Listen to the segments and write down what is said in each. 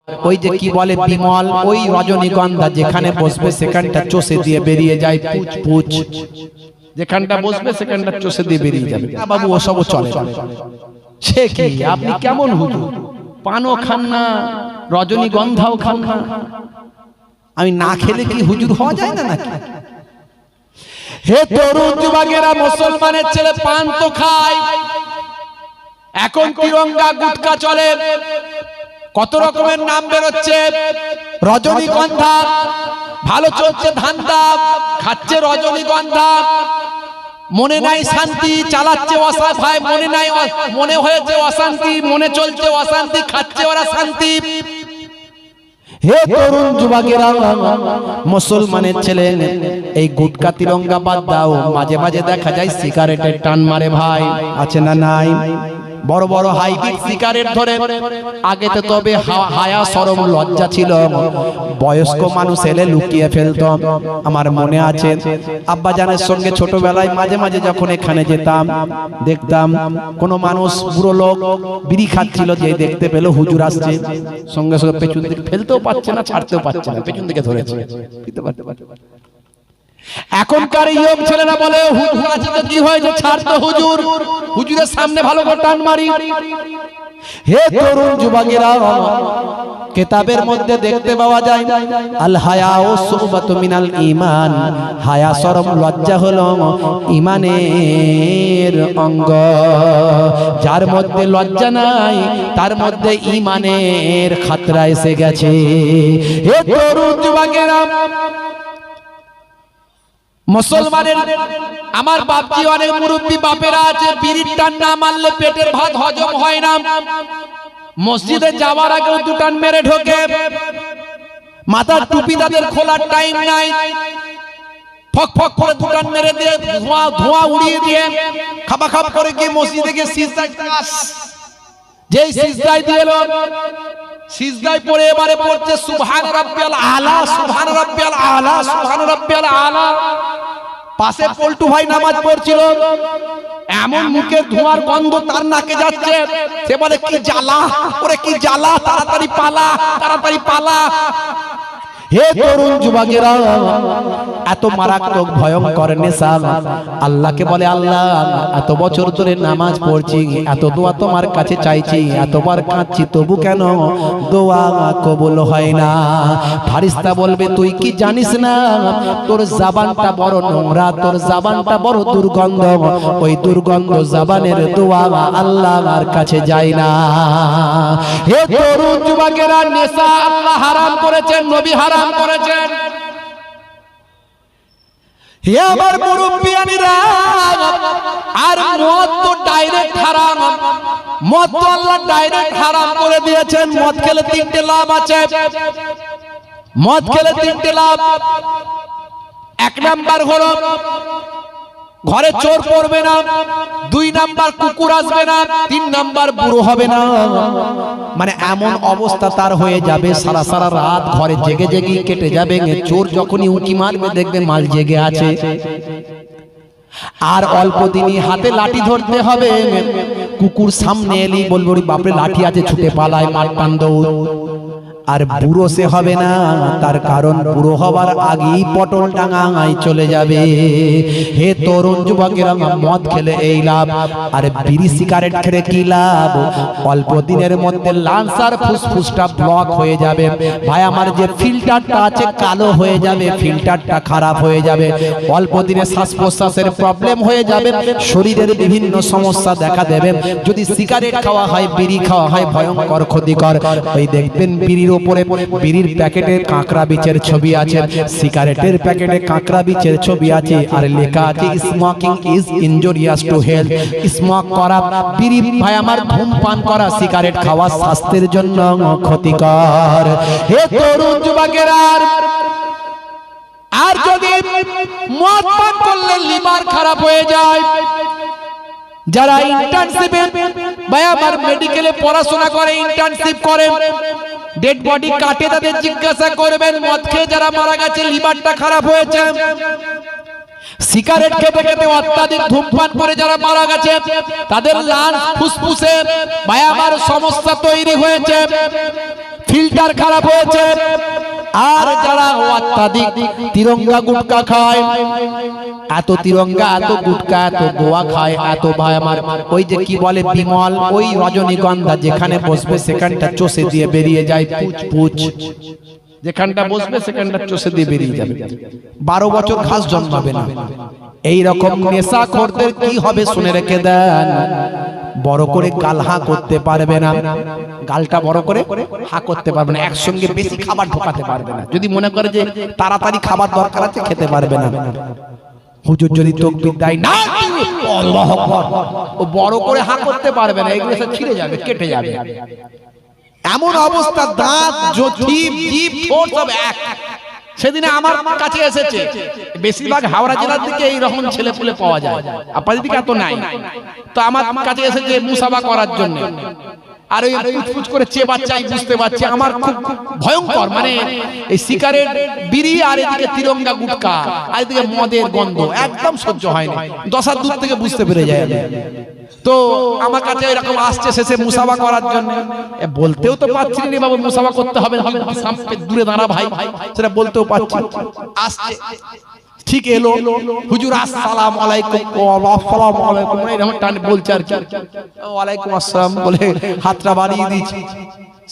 ওই যে কি বলে বিমল, ওই রজনীগন্ধা যেখানে বসবে সেখানটা চষে দিয়ে বেরিয়ে যায় পুচ পুচ, যেখানটা বসবে সেখানটা চষে দিয়ে বেরিয়ে যাবে। বাবু ওসবও চলে। সে কি আপনি কেমন হুজুর, পানও খান না রজনীগন্ধাও খান না, আমি না খেলে কি হুজুর হওয়া যায় না নাকি? হে তরুণ যুবকেরা, মুসলমানের ছেলে পান তো খায়, এখন তিরঙ্গা গুটকা চলে, কত রকমের নাম বেরোচ্ছে, রজনীগন্ধা ভালো চলছে ধান্দা, খাচ্ছে রজনীগন্ধা, মনে নাই শান্তি, চালাচ্ছে অশান্তি, মনে নাই, মনে হয়েছে অশান্তি, মনে চলছে অশান্তি, খাচ্ছে ওরা শান্তি। হে তরুণ যুবকেরা, মুসলমানের ছেলে এই গুটকা তিরঙ্গা বাদ দাও, মাঝে মাঝে দেখা যায় সিগারেটের টান মারে ভাই, আছে না নাই? বড় বড় হাইব্রিড সিগারেট ধরে, আগে তো তবে হায়া শরম লজ্জা ছিল, বয়স্ক মানুষ এলে লুকিয়ে ফেলতো। আমার মনে আছে আব্বা জানের সঙ্গে ছোটবেলায় মাঝে মাঝে যখন এখানে যেতাম, দেখতাম কোন মানুষ বুড়ো লোক বিড়ি খাচ্ছিল, যে দেখতে পেল হুজুর আসছে, সঙ্গে সঙ্গে পেছন দিকে ফেলতেও পারছে না, ছাড়তেও পারছে না, পেছন দিকে ধরেছে। এখনকার ইয়ং ছেলেরা বলে হুজুর আছে তো কি হয়েছে, ছাড়তো হুজুর, হুজুরের সামনে ভালো করে টান মারি। হে তরুণ যুবকেরা, কিতাবের মধ্যে দেখতে পাওয়া যায় আল হায়া ও সুবাতু মিনাল ঈমান, হায়া শরম লজ্জা হলো ঈমানের অঙ্গ, যার মধ্যে লজ্জা নাই তার মধ্যে ঈমানের খাতরা এসে গেছে। হে তরুণ যুবকেরা, মুসলমানের আমার বাপজি অনেক মুরব্বী বাপেরা আছে, বিড়ির টান না মারলে পেটের ভাত হজম হয় না, মসজিদে যাওয়ার আগে দু টান মেরে ঢোকে, মাথার টুপি তাদের খোলার টাইম নাই, ফক ফক করে দু টান মেরে দিয়ে ধোঁয়া উড়িয়ে দিয়ে খাবা খাবা করে গিয়ে মসজিদে গিয়ে সিজদায়, যেই সিজদায় দিয়ে এলো, সিজদায় পড়ে এবারে পড়ছে সুবহান রাব্বিয়াল আলা, সুবহান রাব্বিয়াল আলা, সুবহান রাব্বিয়াল আলা। পাশে পল্টু ভাই নামাজ পড়ছিল, এমন মুখে ধোঁয়ার গন্ধ তার নাকে যাচ্ছে, সে বলে কি জ্বালা, ওরে কি জ্বালা, তাড়াতাড়ি পালা, তাড়াতাড়ি পালা। হে তরুণ যুবকেরা, এত মারাত্মক ভয়ঙ্কর নেশা, আল্লাহকে বলে আল্লাহ এত বছর ধরে নামাজ পড়ছি, এত দোয়া তোমার কাছে চাইছি, এতবার কাঁদছি, তবু কেন দোয়া কবুল হয় না? ফারিস্তা বলবে তুই কি জানিস না, তোর জবানটা বড় নোংরা, তোর জবানটা বড় দুর্গন্ধ, ওই দুর্গন্ধ জবানের দোয়া আল্লাহর কাছে যায় না। হে তরুণ যুবকেরা, নেশা আল্লাহ হারাম করেছেন, নবী হারাম করেছেন। হে আমার মুরব্বিয়ানিরা, আর মদ তো ডাইরেক্ট হারাম, মদ তো আল্লাহ ডাইরেক্ট হারাম করে দিয়েছেন। মদ খেলে তিনটে লাভ আছে, মদ খেলে তিনটে লাভ। এক নাম্বার হলো ঘরে চোর পড়বে না, দুই নাম্বার কুকুর আসবে না, তিন নাম্বার বুড়ো হবে না। মানে এমন অবস্থা তার হয়ে যাবে, সারা সারা রাত ঘরে জেগে জেগে কেটে যাবে, চোর যখনই উঁকি মারবে দেখবে মাল জেগে আছে। আর অল্প দিনই হাতে লাঠি ধরতে হবে, কুকুর সামনে এলি বলবো বাপরে লাঠি আছে, ছুটে পালায়, মার টান দৌড়। আর বুড়ো সে হবে না, তার কারণ বুড়ো হবার আগেই পটল ডাঙায় চলে যাবে। হে তরুণ যুবকেরা, মদ খেলে এই লাভ, আর বিড়ি সিগারেট খেলে কি লাভ? অল্প দিনের মধ্যে লাংস আর ফুসফুসটা ব্লক হয়ে যাবে ভাই, আমার যে ফিল্টারটা আছে কালো হয়ে যাবে, ফিল্টারটা খারাপ হয়ে যাবে, অল্প দিনে শ্বাস প্রশ্বাসের প্রবলেম হয়ে যাবে, শরীরের বিভিন্ন সমস্যা দেখা দেবে। যদি সিগারেট খাওয়া হয়, বিড়ি খাওয়া হয়, ভয়ঙ্কর ক্ষতিকর। ওই দেখবেন বিড়ির উপরে, বিড়ির প্যাকেটে কাঁকড়া বীজের ছবি আছে, সিগারেটের প্যাকেটে কাঁকড়া বীজের ছবি আছে, আর লেখা আছে smoking is injurious to health. Smoke করা, বিড়ি ভাই আমার ধূমপান করা, সিগারেট খাওয়া স্বাস্থ্যের জন্য ক্ষতিকর। হে তরুণ যুবকেরা, আর যদি মদ পান করলে লিভার খারাপ হয়ে যায়, যারা ইন্টার্নশিপে ভাই আমার মেডিকেলে পড়াশোনা করে, ইন্টার্নশিপ করে, ডেড বডি কাটে, তাদের জিজ্ঞাসা করবেন মদ খেয়ে যারা মারা গেছে লিভারটা খারাপ হয়েছে। সিগারেট খেতে খেতে অত্যাধিক ধূমপান করে যারা মারা গেছে তাদের লাংস ফুসফুসে ভাই আমার সমস্যা তৈরি হয়েছে। ফিল্টার খারাপ হয়েছে। আর যারা অত্যাধিক তিরঙ্গা গুটকা খায়, এত তিরঙ্গা, এত গুটকা, এত গোয়া খায়, এত ভাই আমার ওই যে কি বলে বিমল, ওই রজনীগন্ধা যেখানে বসবে সেখানটা চষে দিয়ে বেরিয়ে যায় পুচ পুচ। যেখানটা বসবে সেখানটা চষে দিয়ে বেরিয়ে যাবে। 12 বছর ঘাস জন্মাবে না। এই রকম নেশাখোরদের কি হবে শুনে রেখে দেন। বড় করে গাল হা করতে পারবে না, গালটা বড় করে হা করতে পারবে না, একসঙ্গে বেশি খাবার ঢোকাতে পারবে না। যদি মনে করে যে তাড়াতাড়ি খাবার দরকার আছে, খেতে পারবে না। হুজুর যদি তাকবীর দেয় না আল্লাহু আকবার, ও বড় করে হা করতে পারবে না, এগুলো সব ছিঁড়ে যাবে, কেটে যাবে। এমন অবস্থা, দাঁত জিভ ঠোঁট সব এক। সেদিনে আমার কাছে এসেছে, বেশিরভাগ হাওড়া জেলার দিকে এই রকম ছেলে পুলে পাওয়া যায়, আপনাদের দিকে এত নাই। তো আমার কাছে এসেছে মুসাফা করার জন্য, আর ওই ফুচফুচ করে চেয়ে বাচ্চা, বুঝতে পারছি আমার খুব ভয়ঙ্কর, মানে এই সিগারেট বিড়ি আর এদিকে তিরঙ্গা গুটকা আর এদিকে মদের গন্ধ একদম সহ্য হয় না। 10 হাত দূর থেকে বুঝতে পেরে যায়। তো আমার কাছে এরকম আসছে শেষে মুসাফা করার জন্য, বলতেও তো পারছি না বাবু মুসাফা করতে হবে, সামনে দূরে দাঁড়া ভাই, সেটা বলতেও পারছি। আসছে ঠিক এলো, হুজুর আসসালামু আলাইকুম, আসসালামু আলাইকুম এরকম টান বলছে আর কি, ওয়ালাইকুম আসসালাম বলে হাতটা বাড়িয়ে দিয়েছি।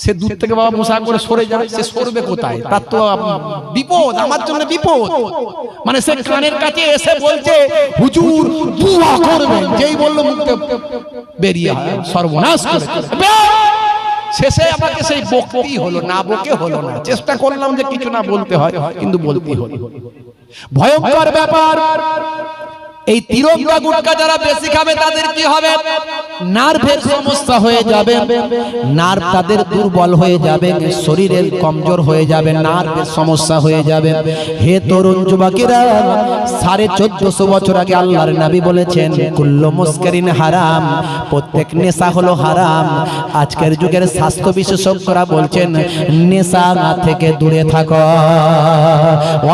সে দূর থেকে বাবা মুসা করে সরে যায়, সে সরবে কোথায়? তার তো বিপদ, আমার জন্য বিপদ। মানে সে কানের কাছে এসে বলছে হুজুর দুআ করবেন, যেই বললো মুখে বেরিয়ে সর্বনাশ করে। শেষে আমাকে সেই বকতেই হলো, না বকে হলো না। চেষ্টা করলাম যে কিছু না বলতে হয়, কিন্তু বলতেই হলো। ভয়ঙ্কর ব্যাপার। এই তিরঙ্গা গুটকা যারা বেশি খাবে তাদের কি হবে? নার্ভের সমস্যা হয়ে যাবে, নার্ভ তাদের দুর্বল হয়ে যাবে, শরীরের কমজোর হয়ে যাবে, নার্ভের সমস্যা হয়ে যাবে। হে তরুণ যুবকেরা, 1450 বছর আগে আল্লাহর নবী বলেছেন কুল্লু মুসকারিন হারাম, প্রত্যেক নেশা হলো হারাম। আজকের যুগের স্বাস্থ্য বিশেষজ্ঞরা বলছেন নেশা থেকে দূরে থাকো।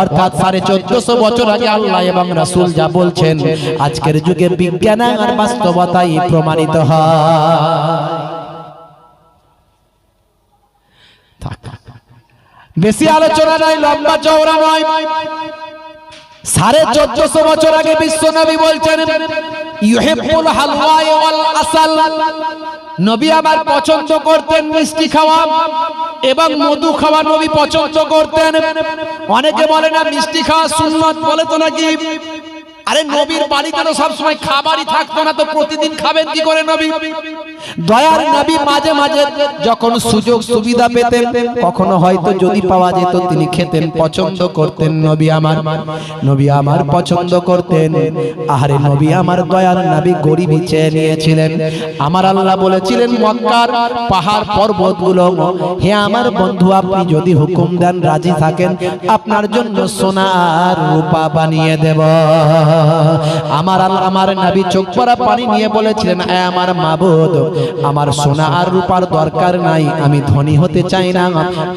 অর্থাৎ 1450 বছর আগে আল্লাহ এবং রাসূল যা বলছেন আজকের যুগে বিজ্ঞান আর বাস্তবতাই প্রমাণিত হয়। বেশি আলোচনা নাই, লম্বা চওড়া নয়। 1450 বছর আগে বিশ্ব নবী বলছেন ইউহিব্বুল হালওয়া ওয়াল আসাল, নবী আমার পছন্দ করতেন মিষ্টি খাওয়া এবং মধু খাওয়া, নবী পছন্দ করতেন। অনেকে বলে না মিষ্টি খাওয়া সুন্নাত, বলে তো নাকি? আরে নবীর বাড়িতে তো সবসময় খাবারই থাকতো না, তো প্রতিদিন খাবেন কি করে নবী? দয়ার নবী মাঝে মাঝে যখন সুযোগ সুবিধা পেতেন, কখনো হয়তো যদি পাওয়া যেত তিনি খেতেন, পছন্দ করতেন। নবী আমার পছন্দ করতেন। আরে নবী আমার দয়ার নবী গরিবই চেয়ে নিয়েছিলেন। আমার আল্লাহ বলেছিলেন মক্কার পাহাড় পর্বতগুলো, হে আমার বন্ধু আপনি যদি হুকুম দেন, রাজি থাকেন, আপনার জন্য সোনা আর রূপা বানিয়ে দেব। আমার নবী চোখ ভরা পানি নিয়ে বলেছিলেন এ আমার মাবুদ, আমার সোনা আর রূপার দরকার নাই, আমি ধনী হতে চাই না,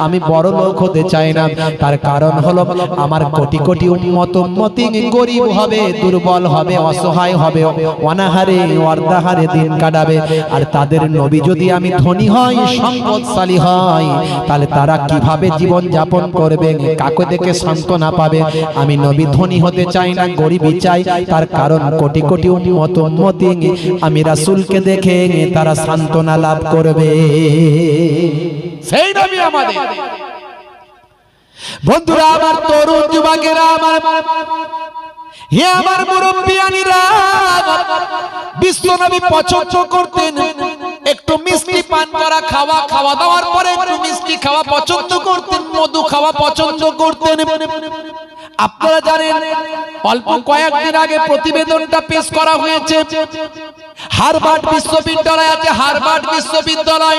আমি বড় লোক হতে চাই না। তার কারণ হলো আমার কোটি কোটি উম্মতি গরিব হবে, দুর্বল হবে, অসহায় হবে, অনাহারে অর্ধাহারে দিন কাটাবে। আর তাদের নবী যদি আমি ধনী হই, সম্পদশালী হই, তাহলে তারা কিভাবে জীবন যাপন করবে, কাকে দেখে সান্ত্বনা পাবে? আমি নবী ধনী হতে চাই না, গরিবই চাই। তার কারণ কোটি কোটি উম্মতি আমি রাসূলকে দেখে তারা সান্ত্বনা লাভ করবে। সেই নবী আমাদের। বন্ধুরা আমার, তরুণ যুবকেরা আমার, হে আমার মুরব্বিয়ানিরা, বিশ্ব নবী পছন্দ করতেন একটু মিষ্টি পান করা, খাওয়া দাওয়ার পরে একটু মিষ্টি খাওয়া পছন্দ করতেন, মধু খাওয়া পছন্দ করতেন। আপনারা জানেন অল্প কয়েকদিন আগে প্রতিবেদনটা পেশ করা হয়েছে, হার্ভার্ড বিশ্ববিদ্যালয় আছে, হার্ভার্ড বিশ্ববিদ্যালয়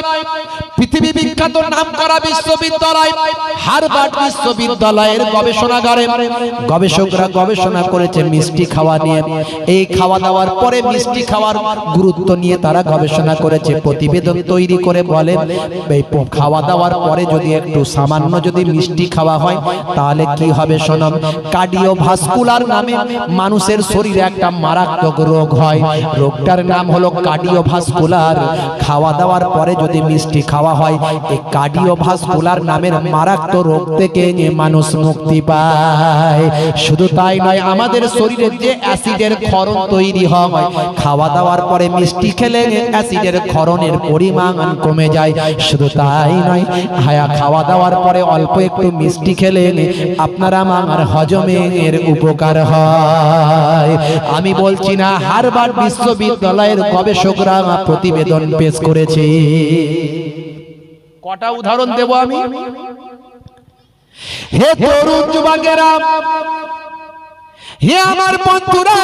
পৃথিবী বিখ্যাত নামকরা বিশ্ববিদ্যালয়। হার্ভার্ড বিশ্ববিদ্যালয়ের গবেষণাগারে গবেষকরা গবেষণা করেছে মিষ্টি খাওয়া নিয়ে। এই খাওয়া দাওয়ার পরে মিষ্টি খাওয়ার গুরুত্ব নিয়ে তারা গবেষণা করেছে, প্রতিবেদন তৈরি করে বলে এই খাওয়া দাওয়ার পরে যদি একটু সামান্য যদি মিষ্টি খাওয়া হয় তাহলে কি হবে শোনো, কার্ডিওভাস্কুলার নামে মানুষের শরীরে একটা মারাত্মক রোগ হয়, রোগটার নাম হলো কার্ডিওভাস্কুলার। খাওয়া দাওয়ার পরে যদি মিষ্টি খাওয়া খাওয়া হয়, এই কার্ডিওভাস্কুলার নামের মারাত্মক রোগ থেকে মানুষ মুক্তি পায়। শুধু তাই নয়, আমাদের শরীরে যে অ্যাসিডের ক্ষরণ তৈরি হয়, খাওয়া দাওয়ার পরে মিষ্টি খেলে অ্যাসিডের ক্ষরণের পরিমাণ কমে যায়। শুধু তাই নয়, খাওয়া দাওয়ার পরে অল্প একটু মিষ্টি খেলে আপনার আমার হজমের উপকার হয়। আমি বলছি না, হার্ভার্ড বিশ্ববিদ্যালয়ের গবেষকরা প্রতিবেদন পেশ করেছে। কটা উদাহরণ দেব আমি। হে তরুণ যুবকেরা, হে আমার বন্ধুরা,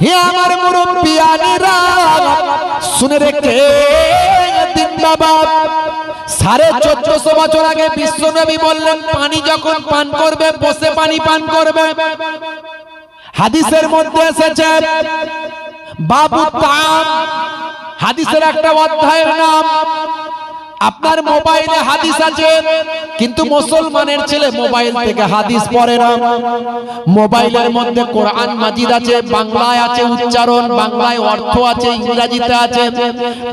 হে আমার মুরব্বিয়ানেরা, শুনে রেখে দিন বাবা, 1450 বছর আগে বিশ্বনবী বললেন পানি যখন পান করবে বসে পানি পান করবে। হাদিসের মধ্যে এসেছে বাবু তাম, হাদিসের একটা অধ্যায়ের নাম। আপনার মোবাইলে হাদিস আছে, কিন্তু মুসলমানের ছেলে মোবাইল থেকে হাদিস পড়ে না। মোবাইলের মধ্যে কোরআন মাজিদ আছে, বাংলায় আছে উচ্চারণ, বাংলায় অর্থ আছে, ইংরেজিতে আছে।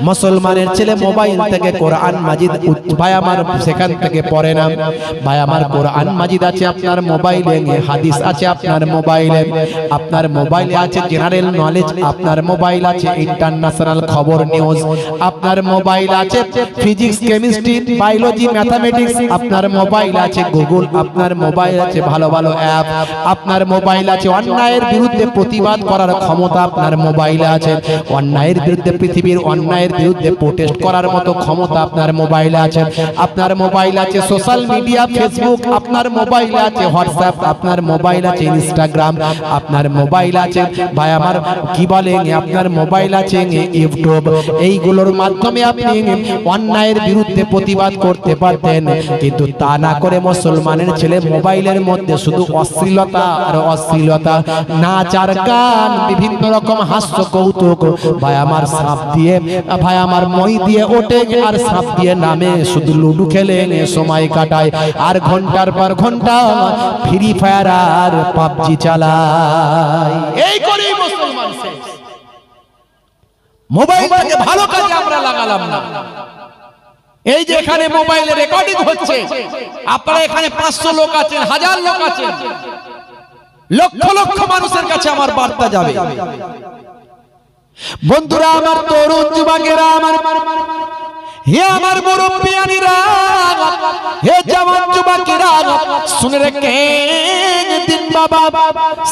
মুসলমানের ছেলে মোবাইল থেকে কোরআন মাজিদ ভাই আমার সেখান থেকে পড়ে না। ভাই আমার কোরআন মাজিদ আছে আপনার মোবাইলে, হাদিস আছে আপনার মোবাইলে, আপনার মোবাইলে আছে জেনারেল নলেজ, আপনার মোবাইল আছে ইন্টারন্যাশনাল খবর নিউজ, আপনার মোবাইল আছে ফিজিক্স, কেমিস্ট্রি, বায়োলজি, ম্যাথমেটিক্স, আপনার মোবাইল আছে গুগল, আপনার মোবাইল আছে ভালো ভালো অ্যাপ, আপনার মোবাইল আছে অন্যায়ের বিরুদ্ধে প্রতিবাদ করার ক্ষমতা আপনার মোবাইলে আছে, অন্যায়ের বিরুদ্ধে পৃথিবীর অন্যায়ের বিরুদ্ধে প্রোটেস্ট করার মতো ক্ষমতা আপনার মোবাইলে আছে, আপনার মোবাইল আছে সোশ্যাল মিডিয়া, ফেসবুক, আপনার মোবাইলে আছে হোয়াটসঅ্যাপ, আপনার মোবাইল আছে ইনস্টাগ্রাম, আপনার মোবাইল আছে ভাই আমার কি বলেন, আপনার মোবাইল আছে ইউটিউব। এইগুলোর মাধ্যমে আপনি অন্যায়ের বিরুদ্ধে প্রতিবাদ করতে পারতেন, কিন্তু তা না করে মুসলমানের ছেলে মোবাইলের মধ্যে শুধু অশ্লীলতা আর অশ্লীলতা, নাচ আর গান, বিভিন্ন রকম হাস্য কৌতুক। ভাই আমার সাপ দিয়ে, ভাই আমার মই দিয়ে ওঠে আর সাপ দিয়ে নামে, শুধু লুডু খেলে সময় কাটায়, আর ঘন্টার পর ঘন্টা ফ্রি ফায়ার আর পাবজি চালায়। এই করেই মুসলমান শেষ। মোবাইলটাকে ভালো কাজে আমরা লাগালাম না। এই যে এখানে মোবাইলে রেকর্ডিং হচ্ছে, আপনারা এখানে 500 লোক আছেন, 1000 লোক আছেন, লক্ষ লক্ষ মানুষের কাছে আমার বার্তা যাবে। বন্ধুরা আমার, তরুণ যুবকেরা আমার, হে আমার মুরব্বিয়ানিরা, হে জওয়ান যুবকেরা, শুনে রেখেন দিন বাবা,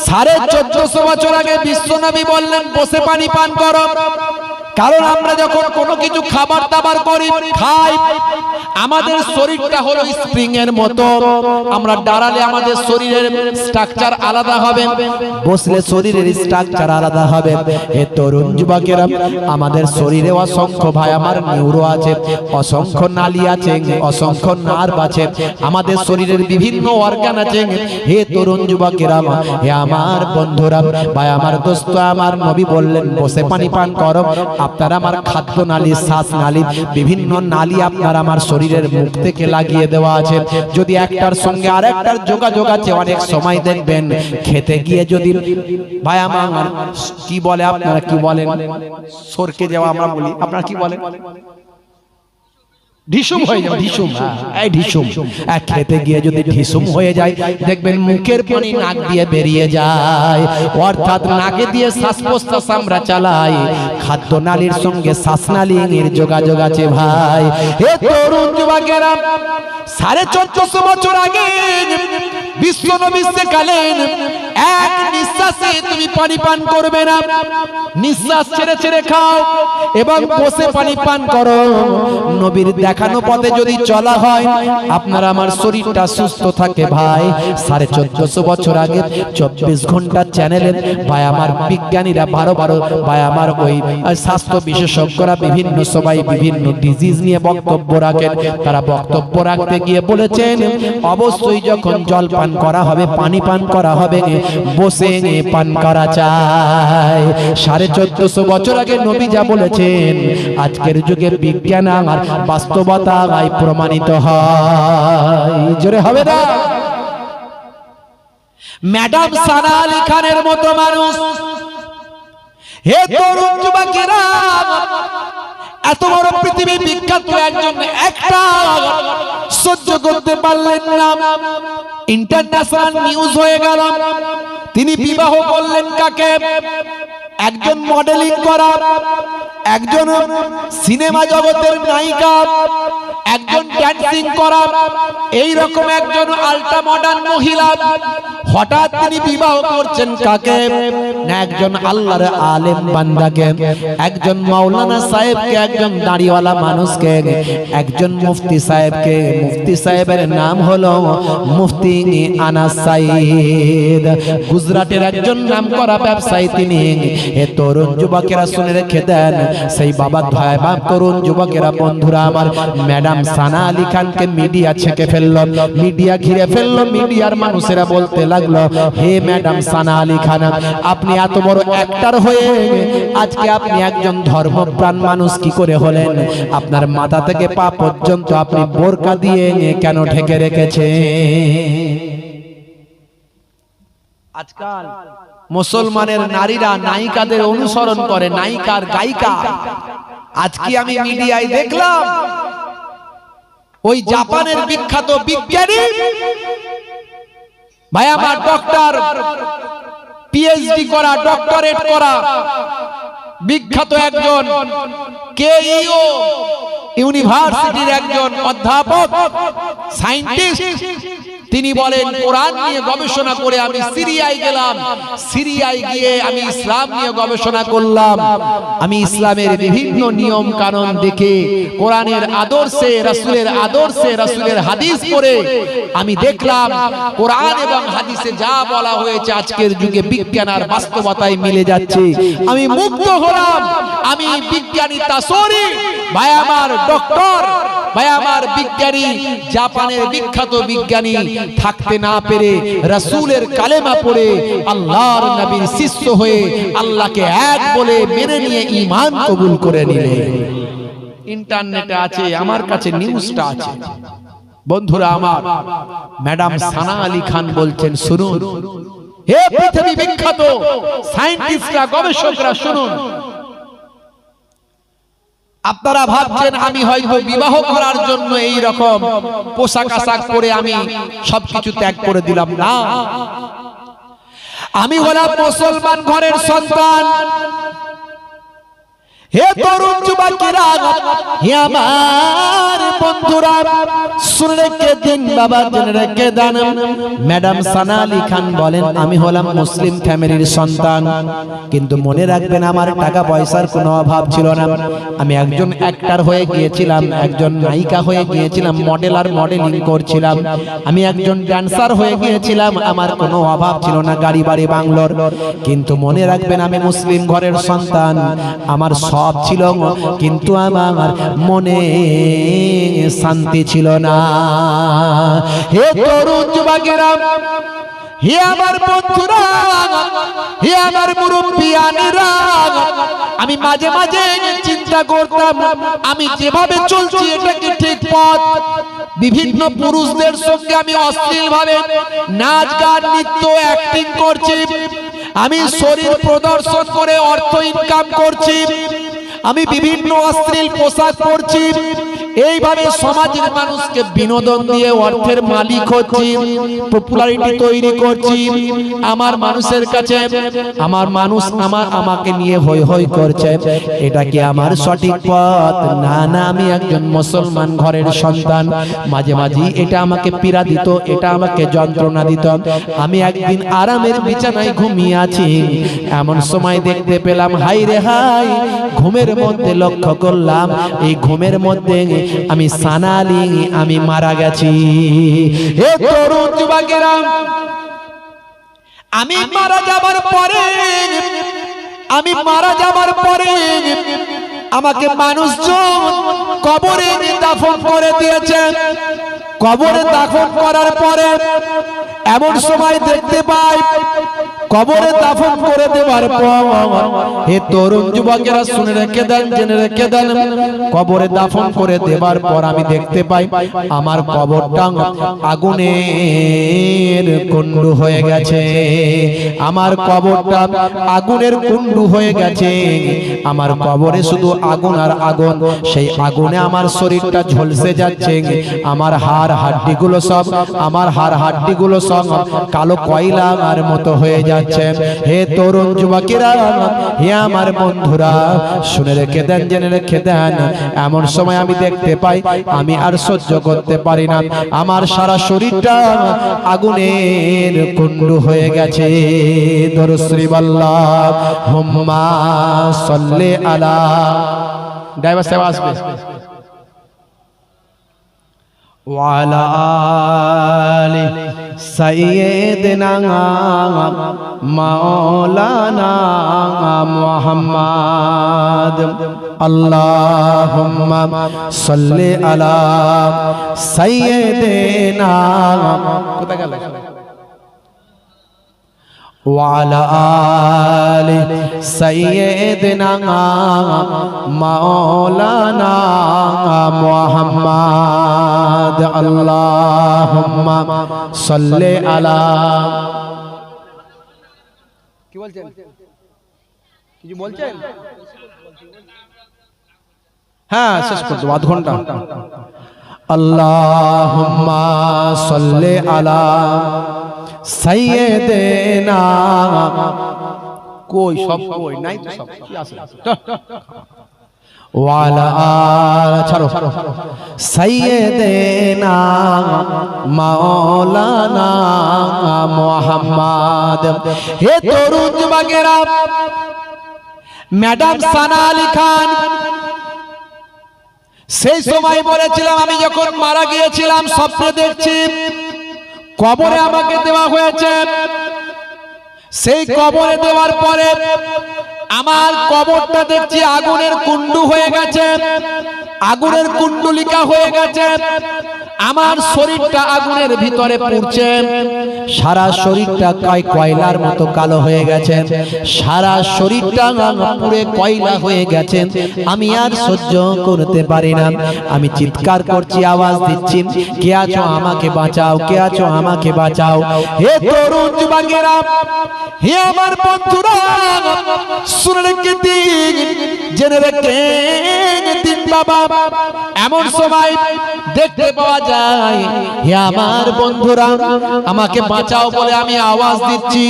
1450 বছর আগে বিশ্বনবী বললেন বসে পানি পান করো। কারণ আমরা যখন কোনো কিছু খাবার দাবার করি, খাই, আমাদের শরীরটা হলো স্প্রিং এর মতো, আমরা দাঁড়ালে আমাদের শরীরের স্ট্রাকচার আলাদা হবে, বসলে শরীরের স্ট্রাকচার আলাদা হবে। এ তরুণ যুবকেরা, আমাদের শরীরে অসংখ্য ভাই আমার নিউরো আছে, অসংখ্য নালী আছে, অসংখ্য নার্ভ আছে, আমাদের শরীরের বিভিন্ন অর্গান আছে। হে তরুণ যুবকেরা, হে আমার বন্ধুরা, ভাই আমার দোস্ত, আমার নবী বললেন বসে পানি পান করো। আপনার আমার খাদ্য নালী, শ্বাস নালী, বিভিন্ন নালী আপনার আমার শরীরের মুখ থেকে লাগিয়ে দেওয়া আছে। যদি একটার সঙ্গে আরেকটার যোগাযোগ আছে, অনেক সময় দেখবেন খেতে গিয়ে যদি ভাই আমার কি বলে, আপনারা কি বলেন, সরকে যাওয়া আমরা বলি, আপনারা কি বলেন, ঢিসুম হয়ে যাবে, ঢিসুম, এই ঢিসুম, খেতে গিয়ে যদি ঢিসুম হয়ে যায়, দেখবেন মুখের পানি নাক দিয়ে বেরিয়ে যায়, অর্থাৎ নাকে দিয়ে শ্বাস প্রশ্বাস আমরা চালাই, খাদ্য নালীর সঙ্গে শ্বাসনালীর যোগাযোগ আছে ভাই। হে তরুণ যুবকেরা, 1450 বছর আগে বিশ্বনবী শেখালেন এক নিঃশ্বাসে তুমি পানি পান করবে না, নিঃশ্বাস ছেড়ে ছেড়ে খাও এবং বসে পানি পান করো। নবীর দেখানো পথে যদি চলা হয়, আপনার আমার শরীরটা সুস্থ থাকে ভাই। 1450 বছর আগে 24 ঘন্টা চ্যানেলে ভাই আমার বিজ্ঞানীরা 12 ভাই আমার ওই স্বাস্থ্য বিশেষজ্ঞরা বিভিন্ন সবাই বিভিন্ন ডিজিজ নিয়ে বক্তব্য রাখেন। তারা বক্তব্য রাখতে গিয়ে বলেছেন অবশ্যই যখন জল পান করা হবে, পানি পান করা হবে, বসে পান করা চাই। 1450 বছর আগে নবী যা বলেছেন, আজকের যুগে বিজ্ঞান আর বাস্তবতায় প্রমাণিত হয়। জোরে হবে না? ম্যাডাম সানা আলী খানের মতো মানুষ, হে তরুণ যুবকেরা, এত বড় পৃথিবী বিখ্যাত একজন একটা সহ্য করতে পারলেন না, ইন্টারন্যাশনাল নিউজ হয়ে গেল। তিনি বিবাহ করলেন কাকে? একজন মডেলিং করা, একজন সিনেমা জগতের নায়িকা, একজন ড্যান্সিং করা, এই রকম একজন আল্ট্রা মডার্ন মহিলা। হঠাৎ তিনি বিবাহ করছেন কাকে? না একজন আল্লাহর আলেম বান্দাকে, একজন মাওলানা সাহেবকে, একজন দাড়িওয়ালা মানুষকে, একজন মুফতি সাহেবকে। মুফতি সাহেবের নাম হলো মুফতি আনাস সাইদ, গুজরাটের একজন নামকরা ব্যবসায়ী তিনি। এ তরুণ যুবকেরা শুনে রেখে দেন, সেই বাবা ভাইবা তরুণ যুবকেরা, বন্ধুরা আমার, ম্যাডাম সানা আলী খানকে মিডিয়া ছেকে ফেললো, মিডিয়া ঘিরে ফেললো। মিডিয়ার মানুষেরা বলতে লাগলো, হে ম্যাডাম সানা আলী খান, আপনি এত বড় অ্যাক্টর হয়ে আজকে আপনি একজন ধর্মপ্রাণ মানুষ কি করে হলেন? আপনার মাথা থেকে পা পর্যন্ত আপনি বোরকা দিয়ে কেন ঢেকে রেখেছেন? আজকাল মুসলমানের নারীরা নায়িকাদের অনুসরণ করে, নায়িকার গায়িকা। আজকে আমি মিডিয়ায় দেখলাম ওই জাপানের বিখ্যাত বিজ্ঞানী ভাই আমার, ডক্টর, পিএইচডি করা, ডক্টরেট করা বিখ্যাত একজন কেইও ইউনিভার্সিটির একজন অধ্যাপক, সায়েন্টিস্ট, তিনি বলেন কোরআন নিয়ে গবেষণা করে আমি সিরিয়ায় গেলাম, সিরিয়ায় গিয়ে আমি ইসলাম নিয়ে গবেষণা করলাম। আমি ইসলামের বিভিন্ন নিয়ম কানুন দেখে, কোরআনের আদর্শে, রাসূলের আদর্শে, রাসূলের হাদিস পড়ে আমি দেখলাম কোরআন এবং হাদিসে যা বলা হয়েছে আজকের যুগে বিজ্ঞান আর বাস্তবতায় মিলে যাচ্ছে। আমি মুগ্ধ হলাম। আমি বিজ্ঞানী তাসরি ভাই আমার, ডক্টর ভাই আমার, বিজ্ঞানী, জাপানের বিখ্যাত বিজ্ঞানী থাকতে না পেরে রাসূলের কালেমা পড়ে আল্লাহর নবীর শিষ্য হয়ে আল্লাহকে এক বলে মেনে নিয়ে ঈমান কবুল করে নিলেন। ইন্টারনেটে আছে, আমার কাছে নিউজটা আছে। বন্ধুরা আমার, ম্যাডাম সানা আলী খান বলছেন, শুনুন হে পৃথিবী বিখ্যাত সায়েন্টিস্টরা, গবেষকরা, শুনুন। আপনারা ভাবছেন আমি হয়তো বিবাহ করার জন্য এই রকম পোশাক আশাক পরে আমি সবকিছু ত্যাগ করে দিলাম না। আমি হলাম মুসলমান ঘরের সন্তান। হে তরুণ যুবকেরা, হে আমার বন্ধুরা, শুনে রেখে দিন বাবা, জেনে রেখে দেন। ম্যাডাম সানা আলী খান বলেন, আমি হলাম মুসলিম ফ্যামিলির সন্তান, কিন্তু মনে রাখবেন আমার টাকা পয়সার কোনো অভাব ছিল না। আমি একজন অ্যাক্টর হয়ে গিয়েছিলাম, একজন নায়িকা হয়ে গিয়েছিলাম, মডেল আর মডেলিং করছিলাম। আমি একজন ড্যান্সার হয়ে গিয়েছিলাম, আমার কোনো অভাব ছিল না, গাড়ি বাড়ি বাংলোর। কিন্তু মনে রাখবেন আমি মুসলিম ঘরের সন্তান, আমার সব ছিল, কিন্তু আমার মনে শান্তি ছিল না। হে তরুণ যুবকেরা, হে আমার বন্ধুরা, হে আমার মুরব্বিয়ানেরা, আমি মাঝে মাঝে চিন্তা করতাম আমি যেভাবে চলছি এটা কি ঠিক পথ? বিভিন্ন পুরুষদের সঙ্গে আমি অশ্লীল ভাবে নাচ গান নৃত্য অ্যাক্টিং করছি, আমি শরীর প্রদর্শন করে অর্থ ইনকাম করছি, আমি বিভিন্ন অশ্লীল পোশাক পরছি, এইভাবে সমাজের মানুষকে বিনোদন দিয়ে অর্থের মালিক হচ্ছি, পপুলারিটি তৈরি করছি। আমার মানুষের কাছে আমার মানুষ আমাকে নিয়ে হই হই করছে। এটা কি আমার সঠিক পথ? না না, আমি একজন মুসলমান ঘরের সন্তান। মাঝে মাঝে এটা আমাকে পীড়া দিত, এটা আমাকে যন্ত্রণা দিত। আমি একদিন আরামের বিছানায় ঘুমিয়ে আছি, এমন সময় দেখতে পেলাম, হাই রে হাই, ঘুমের মধ্যে লক্ষ্য করলাম এই ঘুমের মধ্যে আমি সানা আলী, আমি মারা গেছি। হে তরুণ যুবকেরা, আমি মারা যাবার পরে আমাকে মানুষজন কবরে দাফন করে দিয়েছে। কবরে দাফন করার পরে এমন সময় দেখতে পাই কবরে দাফন করে দেওয়ার পর হে তরুণ যুবকেরা শুনে রেখে দেন, জেনে রেখে দেন, কবরে দাফন করে দেওয়ার পর আমি দেখতে পাই আমার কবরটা আগুনের কুণ্ডু হয়ে গেছে। আমার কবরটা আগুনের কুণ্ডু হয়ে গেছে। আমার কবরে শুধু আগুন আর আগুন, সেই আগুনে আমার শরীরটা ঝলসে যাচ্ছে। আমার হাড় হাড্ডিগুলো সব, আমার হাড় হাড্ডিগুলো সব কালো কয়লার মতো হয়ে যাচ্ছে। হে তরুণ যুবকেরা, হে আমার বন্ধুরা, শুনে রেখে দেন, জেনে রেখে দেন, এমন সময় আমি দেখতে পাই আমি আর সহ্য করতে পারি না, আমার সারা শরীরটা আগুনের কুণ্ডু হয়ে গেছে। দরুদ শরীফ আল্লাহুম্মা সাল্লি আলা, ড্রাইভার সাহেব আসবে, ওয়ালা আলি সাইয়্যিদিনা মাওলানা মুহাম্মদ। আল্লাহুম্মা সাল্লি আলা সাইয়্যিদিনা, কোথায় গেল, ওয়ালা আলি সাইয়্যিদিনা মাওলানা মুহাম্মদ। আল্লাহুম্মা সাল্লি আলা, কি বলছেন, কিছু বলছেন? হ্যাঁ, শেষ করতে আধ ঘন্টা। আল্লাহুম্মা সাল্লি আলা সাইয়্যিদিনা, কই সব, কই নাই তো, সব কি আছে, ওয়ালা আলি, ছাড়ো, সাইয়্যিদিনা মাওলানা মুহাম্মদ। হে তরুণ যুবকেরা, ম্যাডাম সানা আলী খান সেই সময় বলেছিলাম, আমি যখন মারা গিয়েছিলাম স্বপ্নে দেখছি কবরে আমাকে দেওয়া হয়েছে। সেই কবরে দেওয়ার পরে আমার কবরটা দেখছি আগুনের কুণ্ডু হয়ে গেছে, আগুনের কুণ্ডুলিকা হয়ে গেছে। আমার শরীরটা আগুনের ভিতরে পুড়ছে, সারা শরীরটা কয়লার মতো কালো হয়ে গেছে, সারা শরীরটা পুড়ে কয়লা হয়ে গেছে। আমি আর সহ্য করতে পারি না, আমি চিৎকার করছি, আওয়াজ দিচ্ছি, কে আছো আমাকে বাঁচাও, কে আছো আমাকে বাঁচাও। হে তরুণ যুবকেরা, হে আমার বন্ধুরা, শুনে রেখে দিন, জেনে রেখে দিন বাবা, এমন সময় দেখতে পাওয়া যায়, হে আমার বন্ধুরা, আমাকে বাঁচাও বলে আমি আওয়াজ দিচ্ছি।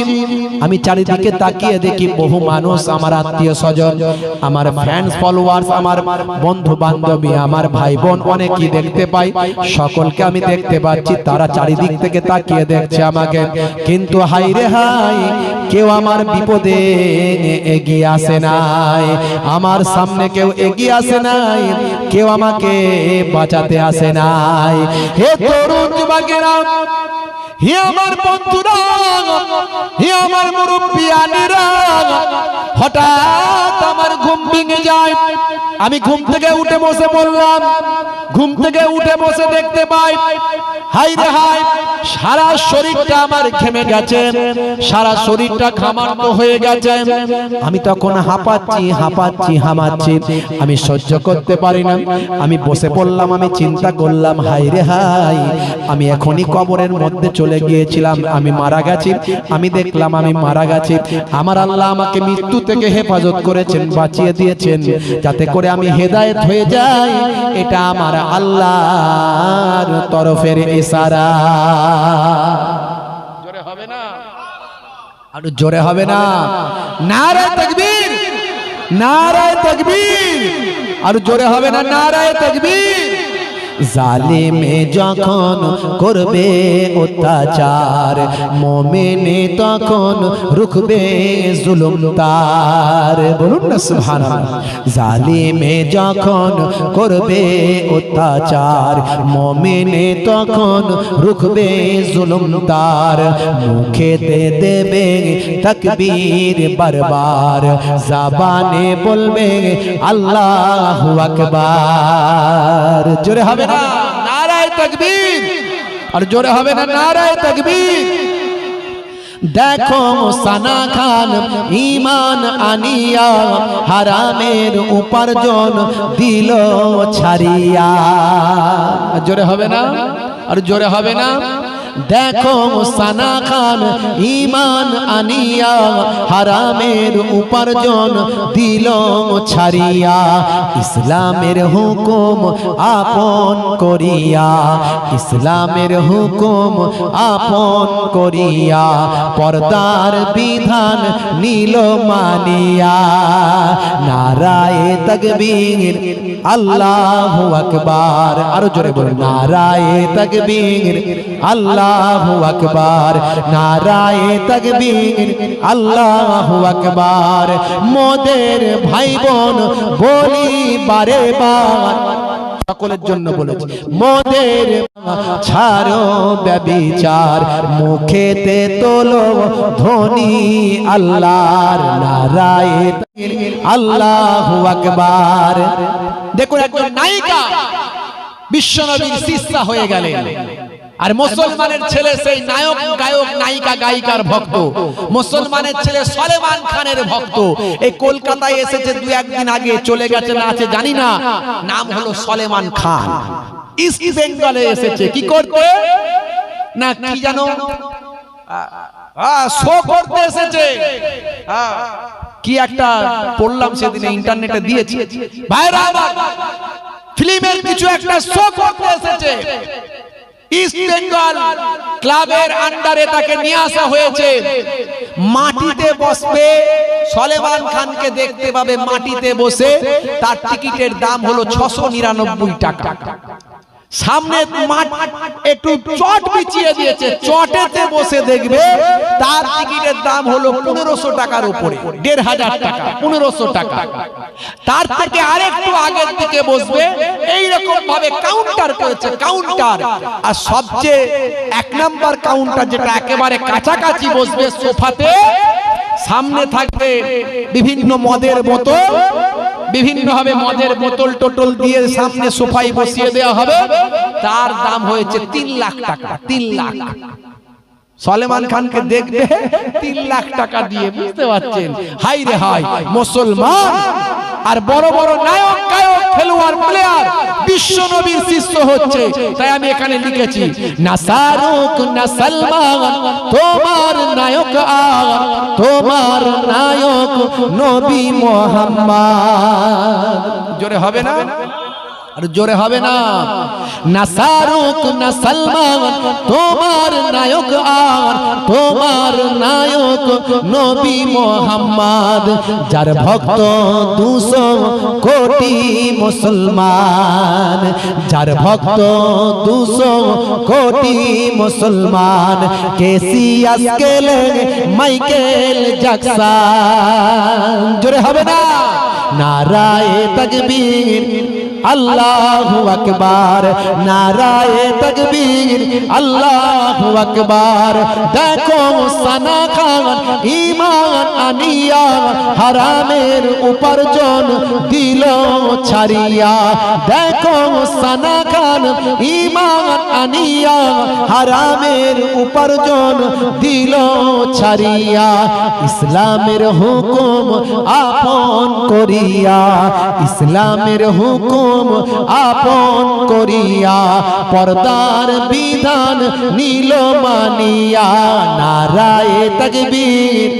আমি চারিদিকে তাকিয়ে দেখি বহু মানুষ, আমার আত্মীয় স্বজন, আমার ফ্যান্স ফলোয়ার্স, আমার বন্ধু বান্ধবী, আমার ভাই বোন অনেকেই দেখতে পাই, সকলকে আমি দেখতে পাচ্ছি, তারা চারিদিক থেকে তাকিয়ে দেখছে আমাকে। কিন্তু হাই রে হাই, কেউ আমার বিপদে এগিয়ে আসে নাই, আমার সামনে কেউ এগিয়ে আসে নাই, কেউ আমাকে বাঁচাতে আসে নাই। হে তরুণ যুবকেরা, হে আমার বন্ধুরা, হে আমার মুরব্বিয়ানেরা, হঠাৎ আমার ঘুম ভেঙে যায়। আমি ঘুম থেকে উঠে বসে পড়লাম, ঘুম থেকে উঠে বসে দেখতে পাই, হাই রে হাই, সারা শরীরটা আমার ঘেমে গেছে, সারা শরীরটা ঘামানো হয়ে গেছে। আমি তখন হাঁপাচ্ছি, হাঁপাচ্ছি, হামাচ্ছি, আমি সহ্য করতে পারি না। আমি বসে পড়লাম, আমি চিন্তা করলাম, হাই রে হাই, আমি এখনই কবরের মধ্যে চলে গিয়েছিলাম, আমি মারা গেছি, আমি দেখলাম আমি মারা গেছি। আমার আল্লাহ আমাকে মৃত্যু থেকে হেফাজত করেছেন, বাঁচিয়ে দিয়েছেন, যাতে করে আমি হেদায়েত হয়ে যাই। এটা আমার আল্লাহর তরফের ইশারা। জোরে হবে না, আর জোরে হবে না, নারায়ে তাকবীর, নারায়ে তাকবীর, আর জোরে হবে না, নারায়ে তাকবীর। জালিমে যখন করবে অত্যাচার, মুমিনে তখন রুখবে জুলুম তার। বলুন না সুবহানাল্লাহ। জালিমে যখন করবে অত্যাচার, মুমিনে তখন রুখবে জুলুম তার। মুখেতে দেবে তাকবীর বারবার, জবানে বলবে আল্লাহু আকবার। জোরে হবে না, নারায়ে তাকবীর, আর জোরে হবে না, নারায়ে তাকবীর। দেখো সানা খান ঈমান আনিয়া হারামের উপার্জন দিল ছাড়িয়া। জোরে হবে না? আর জোরে হবে না? দেখো সানা খান ঈমান আনিয়া হারামের উপার্জন দিল ছাড়িয়া। ইসলামের হুকুম আপন করিয়া, ইসলামের হুকুম আপন করিয়া পর্দার বিধান নিল মানিয়া। নারায়ে তাকবীর আল্লাহু আকবার। আরো জোরে বলুন, নারায়ে তাকবীর আল্লাহু আকবার, নারায়ে তাকবীর আল্লাহু আকবার। মোদের ভাই বোন বলি বারে বার, সকলের জন্য বলেছি, মোদের ছাড়ো ব্যভিচার, মুখেতে তোলো ধ্বনি আল্লাহর। নারায়ে তাকবীর আল্লাহু আকবার। দেখুন একজন নায়িকা বিশ্বনবীর শিষ্যা হয়ে গেলেন, আর মুসলমানের ছেলে সেই নায়ক গায়ক নায়িকা গায়িকার ভক্ত, মুসলমানের ছেলে সলেমান খানের ভক্ত। এই কলকাতায় এসেছে দু একদিন আগে, চলে গেছে না আছে জানি না, নাম হলো সলেমান খান। ইস্ট বেঙ্গলে এসেছে কি করতে না কি জানো, শো করতে এসেছে। কি একটা পড়লাম সেদিনে ইন্টারনেটে দিয়েছে, ভাইরা ফিল্মের কিছু একটা শো করতে এসেছে। ইস্ট বেঙ্গল ক্লাবের আন্ডারে তাকে নিয়ে আসা হয়েছে। মাটিতে বসবে, সলেমান খানকে দেখতে পাবে মাটিতে বসে। তার টিকিটের দাম হলো 699 টাকা। সামনে একটু চট বিছিয়ে দিয়েছে, চটেতে বসে দেখবে। তার টিকিটের দাম হলো 1500 টাকার উপরে, 1500 টাকা, 1500 টাকা। তার থেকে আরেকটু আগের দিকে বসবে, এইরকম ভাবে কাউন্টার করেছে, কাউন্টার। আর সবচেয়ে এক নাম্বার কাউন্টার যেটা একেবারে কাছাকাছি বসবে সোফাতে, সামনে থাকবে বিভিন্ন মদের বোতল, বিভিন্ন ভাবে মদের বোতল টোটল দিয়ে সামনে সোফায় বসিয়ে দেওয়া হবে। তার দাম হয়েছে 3 লাখ টাকা, 3 লাখ। সলেমান খানকে দেখবে 3 লাখ টাকা দিয়ে, বুঝতে পারছেন? হাই রে হাই, মুসলমান আর বড় বড় নায়ক গায়ক খেলোয়াড় প্লেয়ার বিশ্ব নবীর শিষ্য হচ্ছে। তাই আমি এখানে লিখেছি, না শাহরুখ না সালমান তোমার নায়ক আর, তোমার নায়ক নবী মুহাম্মদ। জোরে হবে না? আর জোরে হবে না? না শাহরুখ না সালমান তোমার নায়ক আর, তোমার নায়ক নবী মুহাম্মদ। যার ভক্ত 200 কোটি মুসলমান, যার ভক্ত 200 কোটি মুসলমান। কেসিয়াস কেলে মাইকেল জ্যাকসন। জোরে হবে না? নারায়ে তাকবীর আল্লাহু আকবার, নারায়ে তাকবীর আল্লাহু আকবার। দেখো সানা খান ঈমান আনিয়া হারামের উপার্জন দিল ছাড়িয়া। দেখো সানা খান ঈমান আনিয়া হারামের উপার্জন দিল ছাড়িয়া। ইসলামের হুকুম আপন করিয়া, ইসলামের হুকুম আপন করিয়া পর্দার বিধান নিল মানিয়া। নারায়ে তাকবীর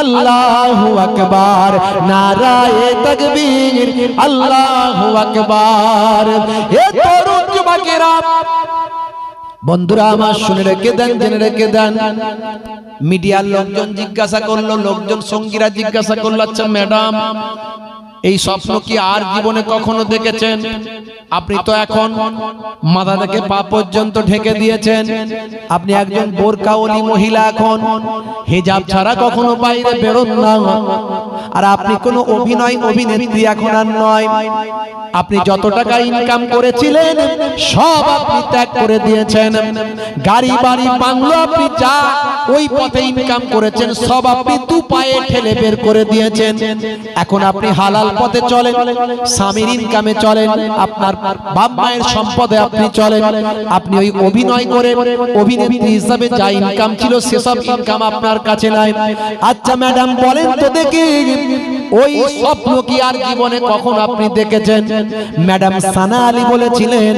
আল্লাহু আকবার, নারায়ে তাকবীর আল্লাহু আকবার। এ তরুণ যুবকেরা, বন্ধুরা আমার শুনে রেখে দেন, জেনে রেখে দেন। মিডিয়ার লোকজন জিজ্ঞাসা করলো, লোকজন সঙ্গীরা জিজ্ঞাসা করলো, আচ্ছা ম্যাডাম এই স্বপ্ন কি আর জীবনে কখনো দেখেছেন? আপনি তো এখন মাথা থেকে পা পর্যন্ত ঢেকে দিয়েছেন, আপনি একজন বোরকাওয়ালি মহিলা, এখন হিজাব ছাড়া কখনো বাইরে বেরোন না। আর আপনি কোনো অভিনেত্রী এখন আর নয়। আপনি যত টাকা ইনকাম করেছিলেন সব আপনি ত্যাগ করে দিয়েছেন। গাড়ি বাড়ি বাংলো আপনি যা ওই পথে ইনকাম করেছেন সব আপনি দু পায়ে ঠেলে বের করে দিয়েছেন। এখন আপনি হালাল হালাল পথে চলেন, স্বামীর ইনকামে চলেন, আপনার বাপ মায়ের সম্পদে আপনি চলেন, আপনি ওই অভিনয় করে অভিনেত্রী হিসাবে যা ইনকাম ছিল সেসব ইনকাম আপনার কাছে নাই। আচ্ছা ম্যাডাম বলেন তো দেখি, ওই স্বপ্ন কি আর জীবনে কখন আপনি দেখেছেন? ম্যাডাম সানা আলী বলেছিলেন,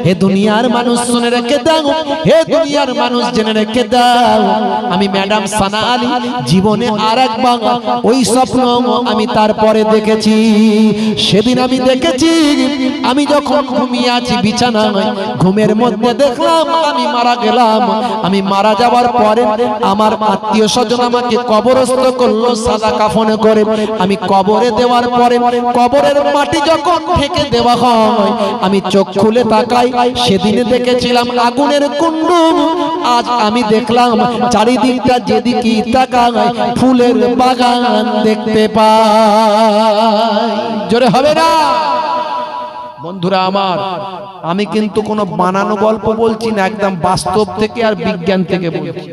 হে দুনিয়ার মানুষ শুনে রেখে দাও, হে দুনিয়ার মানুষ জেনে রেখে দাও, আমি ম্যাডাম সানা আলী জীবনে আর একবার ওই স্বপ্ন আমি তারপরে দেখেছি। সেদিন আমি দেখেছি, আমি যখন ঘুমিয়ে আছি বিছানায়, ঘুমের মধ্যে দেখলাম আমি মারা গেলাম। আমি মারা যাওয়ার পরে আমার আত্মীয় স্বজন আমাকে কবরস্থ করলো সাদা কাফনে করে। আমি কবরে দেওয়ার পরে কবরের মাটি যখন ঢেকে দেওয়া হয়, আমি চোখ খুলে তাকাই, সেদিনে দেখেছিলাম আগুনের কুণ্ড, আজ আমি দেখলাম চারিদিকটা যেদিকে তাকাই ফুলের বাগান দেখতে পাই। জোরে হবে না? বন্ধুরা আমার, আমি কিন্তু কোনো বানানো গল্প বলছি না, একদম বাস্তব থেকে আর বিজ্ঞান থেকে বলছি।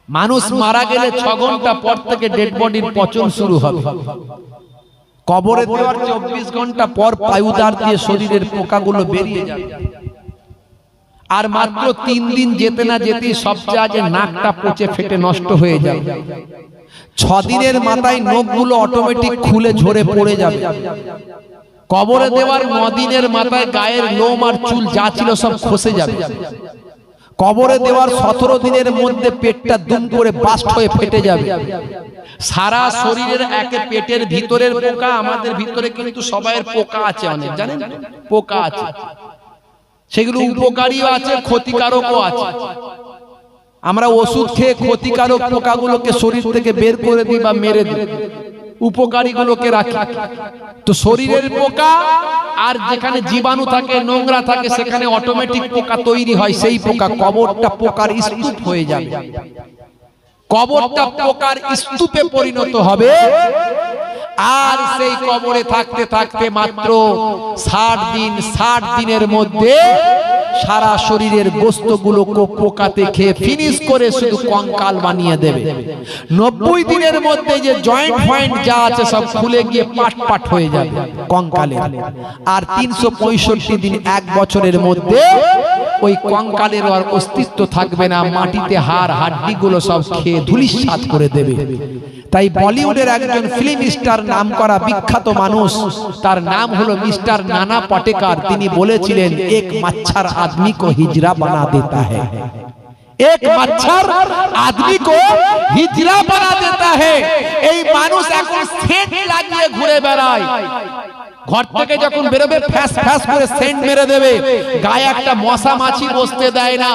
মানুষ মারা গেলে 6 ঘন্টা পর থেকে ডেড বডির পচন শুরু হবে। কবরে দেওয়ার 24 ঘন্টা পর পায়ুদার দিয়ে শরীরের পোকাগুলো বেরিয়ে যাবে। আর মাত্র 3 দিন যেতে না যেতেই সবচেয়ে আগে নাকটা পচে ফেটে নষ্ট হয়ে যাবে। 6 দিনের মাথায় নখগুলো অটোমেটিক খুলে ঝরে পড়ে যাবে। কবরে দেওয়ার 9 দিনের মাথায় গায়ের লোম আর চুল যা ছিল সব খসে যাবে। কবরে দেওয়ার 17 দিনের মধ্যে পেটটা দুম করে বাস্ট হয়ে ফেটে যাবে। সারা শরীরের একে পেটের ভিতরের পোকা, আমাদের ভিতরে কিন্তু সবাইয়ের পোকা আছে, অনেক জানেন পোকা আছে, সেগুলো উপকারীও আছে ক্ষতিকারকও আছে। আমরা ওষুধ খেয়ে ক্ষতিকারক পোকাগুলোকে শরীর থেকে বের করে দিই বা মেরে দিই, উপকারীগুলোকে রাখি। তো শরীরের পোকা আর যেখানে জীবাণু থাকে, নোংরা থাকে, সেখানে অটোমেটিক পোকা তৈরি হয়। সেই পোকা কবরটা পোকার স্তূপ হয়ে যাবে। কবরটা পোকার স্তূপে পরিণত হবে। আর সেই কবরে থাকতে থাকতে মাত্র 60 দিন, 60 দিনের মধ্যে সারা শরীরের গোস্তগুলো পোকাতে খেয়ে ফিনিশ করে শুধু কঙ্কাল বানিয়ে দেবে। 90 দিনের মধ্যে যে জয়েন্ট পয়েন্ট যা আছে সব খুলে গিয়ে পাট পাট হয়ে যাবে কঙ্কালে। আর 365 দিন, 1 বছরের মধ্যে ওই কঙ্কালের আর অস্তিত্ব থাকবে না, মাটিতে হাড় হাড্ডিগুলো সব খেয়ে ধুলিস্যাৎ করে দেবে। তাই বলিউডের একজন ফিল্ম স্টার, নাম করা বিখ্যাত মানুষ, তার নাম হলো মিস্টার নানা পাটেকার। তিনি বলেছিলেন, এক মচ্ছর आदमी को हिजरा बना देता है, एक मच्छर आदमी को हिजरा बना देता है। এই মানুষ এখন সেন্ট লাগিয়ে ঘুরে বেড়ায়। ঘর থেকে যখন বেরোবে ফ্যাস ফ্যাস করে সেন্ট মেরে দেবে, গায়ে একটা মশা মাছি বসতে দেয় না,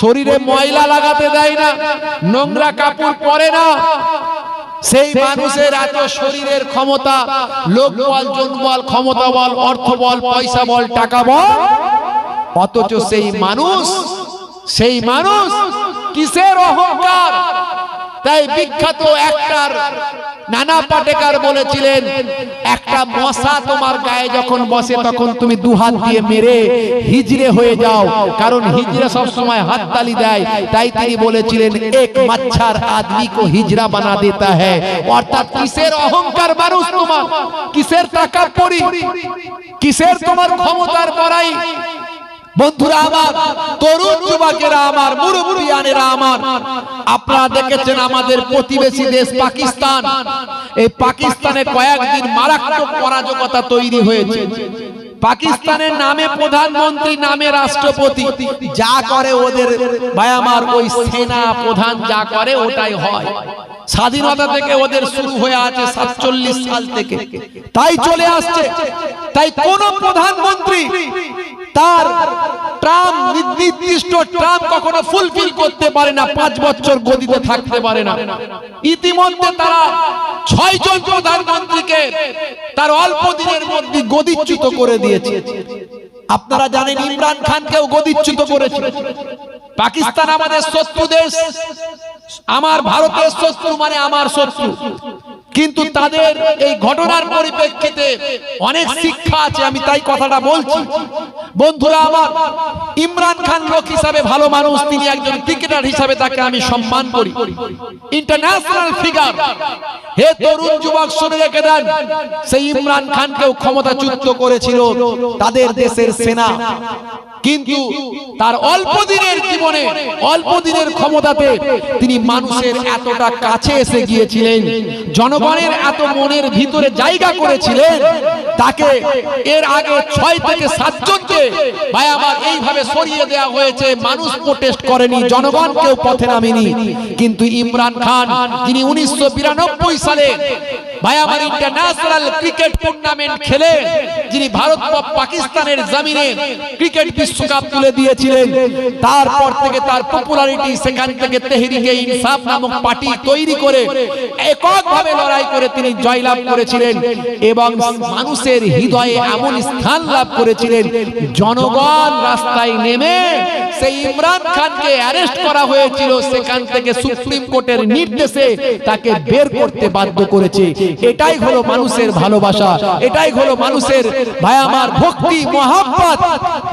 শরীরে ময়লা লাগাতে দেয় না, নোংরা কাপড় পরে না। সেই মানুষের এত শরীরের ক্ষমতা, লোক বল, জনবল, ক্ষমতা বল, অর্থ বল, পয়সা বল, টাকা বল, অথচ সেই মানুষ কিসের অহংকার? তাই বিখ্যাত অ্যাক্টর নানা পাটেকার বলেছিলেন, একটা মশা তোমার গায়ে যখন বসে তখন তুমি 2 হাত দিয়ে মেরে হিজড়ে হয়ে যাও, কারণ হিজড়ে সব সময় হাততালি দেয়। তাই তিনি বলেছিলেন, এক মচ্ছর আদমি কো হিজড়া বানা দেতা হ্যায়। অর্থাৎ কিসের অহংকার মানুষ তোমার, কিসের তাকাব্বুরি, কিসের তোমার ক্ষমতার বড়াই? বন্ধুরা আমার, তরুণ যুবকেরা আমার, মুরব্বিয়ানেরা আমার, আপনারা দেখেছেন আমাদের প্রতিবেশী দেশ পাকিস্তান। এই পাকিস্তানে কয়েকদিন মারাত্মক অরাজকতা তৈরি হয়েছে। পাকিস্তানের নামে প্রধানমন্ত্রী, নামে রাষ্ট্রপতি, যা করে ওদের ভাই আমার ওই সেনা প্রধান যা করে ওটাই হয়। স্বাধীনতা থেকে ওদের শুরু হয়ে আছে 47 সাল থেকে, তাই চলে আসছে। তাই কোন প্রধানমন্ত্রী তার নির্দিষ্ট টার্ম কখনো ফুলফিল করতে পারে না, 5 বছর গদিতে থাকতে পারে না। ইতিমধ্যে তারা 6 জন প্রধানমন্ত্রীকে তার অল্প দিনের মধ্যে গদিচ্যুত করে দিয়েছে। আপনারা জানেন ইমরান খানকেও গদিচ্যুত করেছে। পাকিস্তান আমাদের শত্রু দেশ, আমার ভারতের শত্রু মানে আমার শত্রু, কিন্তু তাদের এই ঘটনার পরিপ্রেক্ষিতে অনেক শিক্ষা আছে, আমি তাই কথাটা বলছি। বন্ধুরা আমার, ইমরান খান লোক হিসাবে ভালো মানুষ, তিনি একজন ক্রিকেটার হিসাবে তাকে আমি সম্মান করি, ইন্টারন্যাশনাল ফিগার। হে তরুণ যুবক শুনে রেখে দেন, সেই ইমরান খানকেও ক্ষমতাচ্যুত করেছিল তাদের দেশের সেনা, কিন্তু তার অল্প দিনের জীবনে, অল্প দিনের ক্ষমতাতে তিনি মানুষের এতটা কাছে এসে গিয়েছিলেন, জনগণের এত মনের ভিতরে জায়গা করেছিলেন, তাকে এর আগে 6 থেকে 7 জনকে ভাই আমার এইভাবে সরিয়ে দেওয়া হয়েছে। মানুষ প্রোটেস্ট করেনি, জনগণ কেউ পথে নামেনি, কিন্তু ইমরান খান যিনি 1992 সালে ভাই আমার ইন্টারন্যাশনাল ক্রিকেট টুর্নামেন্ট খেলে যিনি ভারত ও পাকিস্তানের জমিনে ক্রিকেট বিশ্বকাপ তুলে দিয়েছিলেন, তারপর থেকে তার পপুলারিটি, সেখান থেকে তেহরিকে ইনসাফ নামক পার্টি তৈরি করে এককভাবে লড়াই করে তিনি জয়লাভ করেছিলেন এবং মানুষের হৃদয়ে এমন স্থান লাভ করেছিলেন, জনগণ রাস্তায় নেমে সেই ইমরান খানকে অ্যারেস্ট করা হয়েছিল, সেখান থেকে সুপ্রিম কোর্টের নির্দেশে তাকে বের করতে বাধ্য করেছে। এটাই হলো মানুষের ভালোবাসা, এটাই হলো মানুষের ভাই আমার ভক্তি মহব্বত,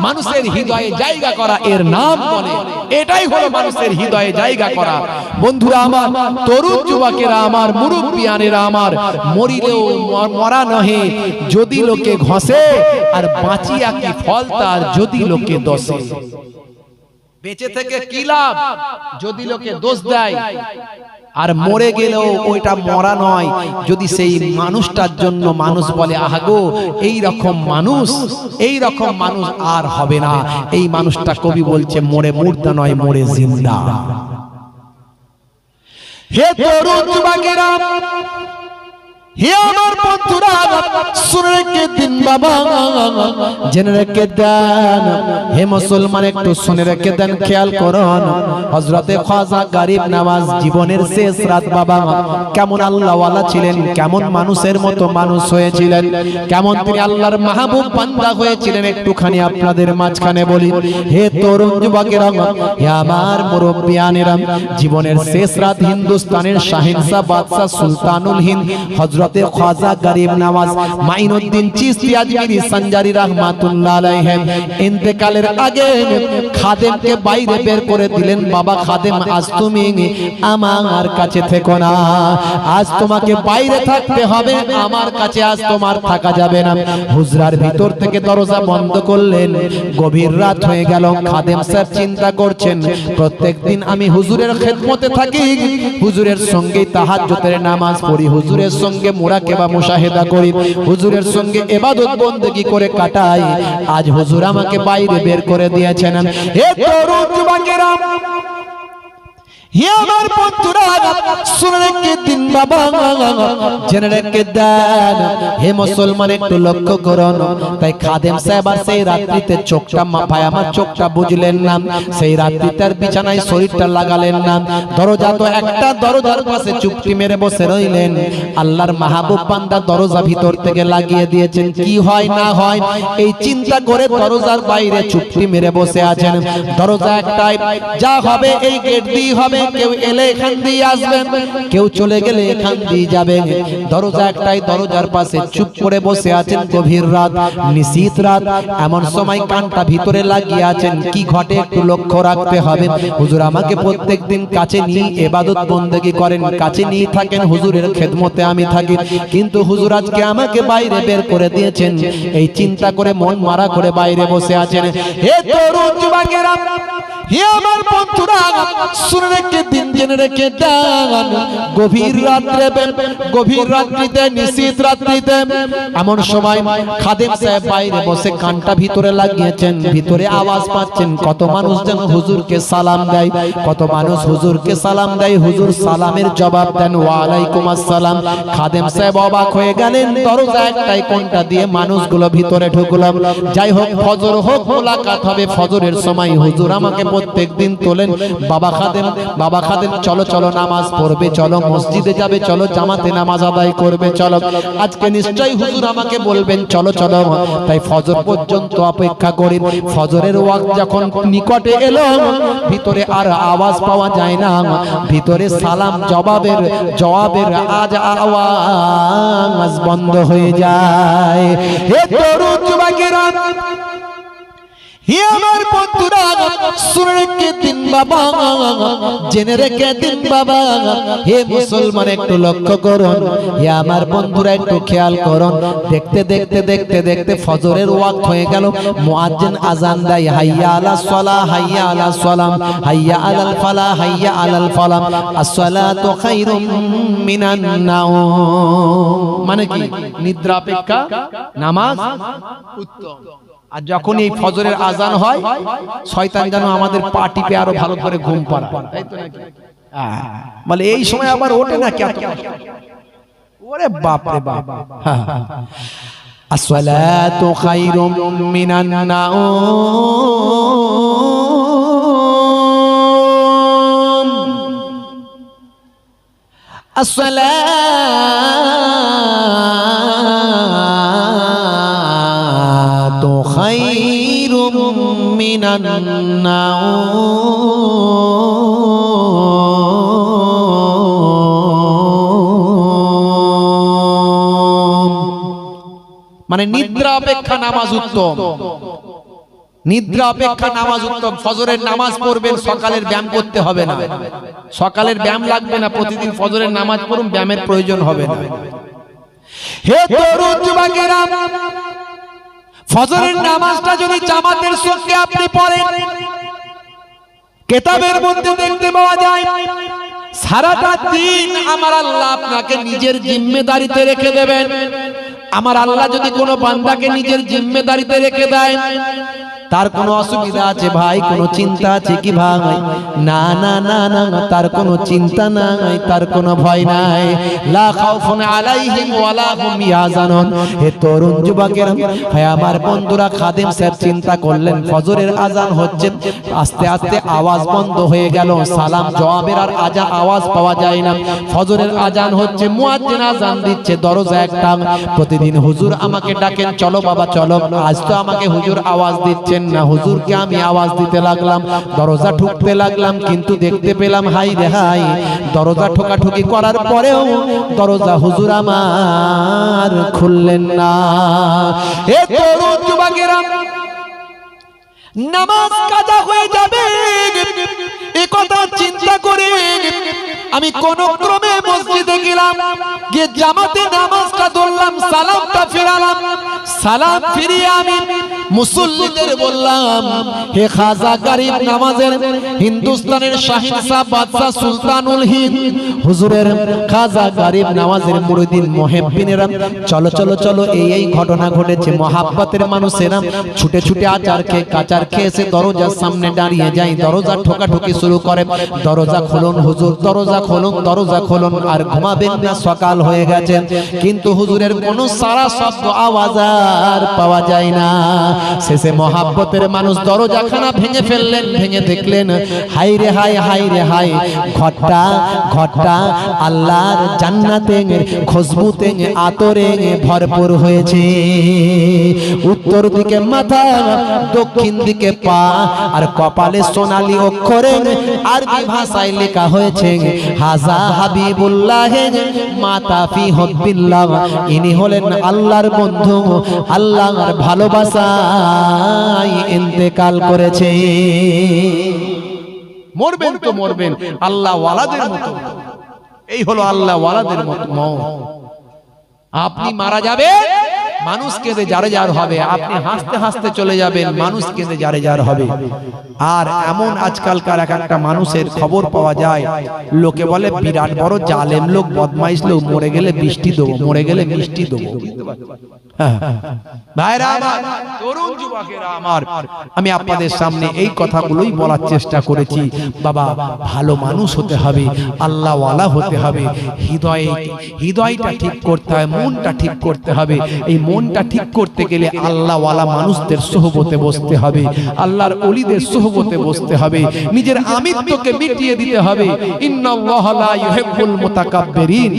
মানুষের হৃদয়ে জায়গা করা এর নাম বলে। এটাই হলো মানুষের হৃদয়ে জায়গা করা। বন্ধুরা আমার, তরুণ যুবকেরা আমার, মুরব্বিয়ানেরা আমার, মরিলেও মরা নহে যদি লোকে ঘষে, আর বাঁচিয়া কি ফল তার যদি লোকে দোষে। বেঁচে থেকে কি লাভ যদি লোকে দোষ দেয়, আর মরে গেলেও ওইটা মরা নয় যদি সেই মানুষটার জন্য মানুষ বলে আহাগো এই রকম মানুষ, এই রকম মানুষ আর হবে না। এই মানুষটা কবি বলছে মরে মুর্দা নয়, মরে জিন্দা। হে তরুণ যুবকেরা, হে আমার বন্ধুরা, শুনে রেখে দিন বাবা, জেনে রেখে দেন। হে মুসলমান একটু শুনে রেখে দেন, খেয়াল করুন। হযরতে খাজা গরিব নওয়াজ জীবনের শেষ রাত বাবা কেমন আল্লাহওয়ালা ছিলেন, কেমন মানুষের মতো মানুষ হয়েছিলেন, কেমন তিনি আল্লাহর মাহবুব বান্দা হয়েছিলেন, একটুখানি আপনাদের মাঝখানে বলি। হে তরুণ যুবকেরা, হে আমার মুরব্বিয়ানেরা, জীবনের শেষ রাত হিন্দুস্তানের শাহিনশাহ বাদশাহ সুলতানুল হিন্দ হযরত খাজা গরিব নওয়াজ মাইনুদ্দিন চিশতি আজমিরি সঞ্জারি রাহমাতুল্লাহ আলাইহি ইন্তেকালের আগে খাদেমকে বাইরে বের করে দিলেন। বাবা খাদেম, আজ তুমি আমার কাছে থেকো না, আজ তোমাকে বাইরে থাকতে হবে, আমার কাছে আজ তোমার থাকা যাবে না। হুজরার ভিতর থেকে দরজা বন্ধ করলেন। গভীর রাত হয়ে গেল। খাদেম সাহেব চিন্তা করছেন, প্রত্যেকদিন আমি হুজুরের খেদমতে থাকি, হুজুরের সঙ্গে তাহাজ্জুদের নামাজ পড়ি, হুজুরের সঙ্গে মুরাকাবা মুশাহিদা করি, হুজুরের সঙ্গে ইবাদত বندگی করে কাটাই, আজ হুজুর আমাকে বাইরে বের করে দিয়েছেন। হে তরুণ যুবকেরা, হে আমার বন্ধুরা, শুনে রেখে দিন বাবা, জেনে রেখে দেন। হে মুসলমান একটু লক্ষ্য করুন। তাই খাদেম সাহেব আর সেই রাত্রিতে চোখটা ভাই আমার চোখটা বুঝলেন না, সেই রাত্রিতে বিছানায় শরীরটা লাগালেন না, দরজা তো একটা, দরজার পাশে চুপটি মেরে বসে রইলেন। আল্লাহর মাহবুব বান্দা দরজা ভিতর থেকে লাগিয়ে দিয়েছেন, কি হয় না হয় এই চিন্তা করে দরজার বাইরে চুপটি মেরে বসে আছেন। দরজা একটাই, যা হবে এই গেট দিয়ে হবে, কেউ এলে এখান দিয়ে আসবেন, কেউ চলে গেলে এখান দিয়ে যাবেন। দরজা একটাই, দরজার পাশে চুপ করে বসে আছেন। গভীর রাত, নিশীথ রাত, এমন সময় কানটা ভিতরে লাগিয়ে আছেন। কি ঘটে একটু লক্ষ্য রাখতে হবে। হুজুর আমাকে প্রত্যেকদিন কাছে নিয়ে ইবাদত বندگی করেন, কাছে নিয়ে থাকেন, হুজুরের খেদমতে আমি থাকি, কিন্তু হুজুর আজকে আমাকে বাইরে বের করে দিয়েছেন। এই চিন্তা করে মন মারা করে বাইরে বসে আছেন। হে তরুণ যুবকেরা, হে আমার বন্ধুরা, শুনে রেখে দিন, জেনে রেখে দেন। গভীর রাত্রে, গভীর রাত্রিতে, নিশীথ রাত্রিতে এমন সময় খাদেম সাহেব বাইরে বসে কানটা ভিতরে লাগিয়েছেন। ভিতরে আওয়াজ পাচ্ছেন, কত মানুষ যেন হুজুরকে সালাম দেয়, কত মানুষ হুজুরকে সালাম দেয়, হুজুর সালামের জবাব দেন ওয়া আলাইকুম আসসালাম। খাদেম সাহেব অবাক হয়ে গেলেন, দরজা একটাই, কোনটা দিয়ে মানুষগুলো ভিতরে ঢুকলাম। যাই হোক, ফজর হোক, মোলাকাত হবে। ফজরের সময় হুজুর আমাকে প্রত্যেকদিন তোলেন, বাবা খাদেম, বাবা খাদেম চলো চলো নামাজ পড়বে, চলো মসজিদে যাবে, চলো জামাতে নামাজ আদায় করবে, চলো আজকে নিশ্চয়ই হুজুর আমাকে বলবেন চলো চলো। তাই ফজর পর্যন্ত অপেক্ষা করি। ফজরের ওয়াক্ত যখন নিকটে এলো, ভিতরে আর আওয়াজ পাওয়া যায় না, ভিতরে সালাম জবাবের আজ আওয়াজ বন্ধ হয়ে যায়। হে তরুণ যুবকেরা, হে আমার বন্ধুরা শুনে রেখে দিন বাবা, জেনে রেখে দিন বাবা, হে মুসলমান একটু লক্ষ্য করুন, হে আমার বন্ধুরা একটু খেয়াল করুন। দেখতে দেখতে দেখতে দেখতে ফজরের ওয়াক্ত হয়ে গেল, মুয়াজ্জিন আযান দেয়, হাইয়া আলাস সালাহ, হাইয়া আলাস সালাম, হাইয়া আলাল ফালাহ, হাইয়া আলাল ফালাহ, আসসালাতু খায়রুম মিনান নাওম। মানে কি? নিদ্রা অপেক্ষা নামাজ উত্তম। আর যখন এই ফজরের আজান হয়, শয়তান যেন আমাদের পা টিপে আরো ভালো করে ঘুম পাড়ায়, তাই তো নাকি? বলে এই সময় আবার ওঠে না কেন? ওরে বাপ রে বাপ। আসসালাতু খায়রুম মিনান নাওম, আসসালাতু খায়রুম মিনান নাওম। মানে নিদ্রা অপেক্ষা নামাজ উত্তম, নিদ্রা অপেক্ষা নামাজ উত্তম। ফজরের নামাজ পড়বেন, সকালের ব্যায়াম করতে হবে না, সকালের ব্যায়াম লাগবে না, প্রতিদিন ফজরের নামাজ পড়ুন, ব্যায়ামের প্রয়োজন হবে না। হে তরুণ যুবকেরা, ফজরের নামাজটা যদি জামাতের সঙ্গে আপনি পড়েন, কিতাবের মধ্যে দেখতে পাওয়া যায় সারাটা দিন আমার আল্লাহ আপনাকে নিজের জিম্মেদারিতে রেখে দেবেন। আমার আল্লাহ যদি কোনো বান্দাকে নিজের জিম্মেদারিতে রেখে দেয়, তার কোনো অসুবিধা আছে ভাই, কোনো চিন্তা আছে কি ভাই? না না না না, তার কোনো চিন্তা নাই, তার কোনো ভয় নাই। লা খাউফুন আলাইহিম ওয়ালা হুম ইয়াহজানুন। হে তরুণ যুবকেরা, হে আমার বন্ধুরা, খাদেম সাহেব চিন্তা করলেন ফজরের আজান হচ্ছে, আস্তে আস্তে আওয়াজ বন্ধ হয়ে গেল, সালাম জবাবের আর আওয়াজ পাওয়া যায় না। ফজরের আজান হচ্ছে, মুয়াজ্জিন আজান দিচ্ছে, দরজা একটা। প্রতিদিন হুজুর আমাকে ডাকেন, চলো বাবা চলো, আজ তো আমাকে হুজুর আওয়াজ দিচ্ছেন না। হুজুরকে আমি আওয়াজ দিতে লাগলাম, দরজা ঠুকতে লাগলাম, কিন্তু দেখতে পেলাম হাই রে হাই, দরজা ঠোকাঠুকি করার পরেও দরজা হুজুর আমার খুললেন না। এ তরুণ যুবকেরা, নামাজ কাজা হয়ে যাবে এ কথা চিন্তা করে আমি কোন ক্রমে মসজিদে গেলাম, গিয়ে জামাতে নামাজটা ধরলাম, সালামটা ফেরালাম। সালাম ফিরিয়ে আমি মুসল্লিদের বললাম, হে খাজা গরিব নামাজের হিন্দুস্তানের শাহিনশাহ বাদশা সুলতানুল হিন্দ হুজুরের খাজা গরিব নামাজের মুরিদিন মুহিব্বিনেরা, চলো চলো চলো, এই ঘটনা ঘটেছে। মহাব্বতের মানুষেরা ছুটে ছুটে আচার খেয়ে কাচার খেয়ে এসে দরজার সামনে দাঁড়িয়ে যায়, দরজা ঠোকাঠুকি শুরু করে, দরজা খুলুন হুজুর, দরজা খুলুন, দরজা খুলুন। আর ঘুমাবেন না, সকাল হয়ে গেছে, কিন্তু হুজুরের কোনো সারা শব্দ আওয়াজ আর পাওয়া যায় না। শেষে মহাব্বতের মানুষ দরজাখানা ভেঙে ফেললেন, ভেঙে দেখলেন হাই রে হাই, হাই রে হাই, ঘরটা ঘরটা আল্লাহর জান্নাতে খুশবুতে আতরে ভরপুর হয়েছে। উত্তর দিকে মাথা, দক্ষিণ দিকে পা, আর কপালে সোনালী অক্ষরে আরবি ভাষায় লেখা হয়েছে হাজা হাবিবুল্লাহ মাতা ফি হুব্বিল্লাহ। ইনি হলেন আল্লাহর বন্ধু, আল্লাহর ভালোবাসায় ইন্তেকাল করেছে। মরবেন তো মরবেন আল্লাহ ওয়ালাদের মতো, এই হলো আল্লাহ ওয়ালাদের মতো মওত। আপনি মারা যাবে, মানুষ কেঁদে যারে যার হবে, আপনি হাসতে হাসতে চলে যাবেন, মানুষ কেঁদে যারে যার হবে। আর এমন আজকালকার এক একটা মানুষের খবর পাওয়া যায়, লোকে বলে বিরাট বড় জালেম লোক, বদমাইশ লোক, মরে গেলে বৃষ্টি দেবো, মরে গেলে মিষ্টি দেবো। ভাইরা আমার, তরুণ যুবকেরা আমার, আমি আপনাদের সামনে এই কথাগুলোই বলার চেষ্টা করেছি। বাবা, ভালো মানুষ হতে হবে, আল্লাহ ওয়ালা হতে হবে, হৃদয়টা ঠিক করতে হবে, মনটা ঠিক করতে হবে। এই মনটা ঠিক করতে গেলে আল্লাহ ওয়ালা মানুষদের সোহবতে বসতে হবে, আল্লাহর ওলিদের সোহবতে বসতে হবে, নিজের আমিত্বকে মিটিয়ে দিতে হবে। ইন্নাল্লাহা লা ইউহিব্বুল মুতাকাব্বিরিন।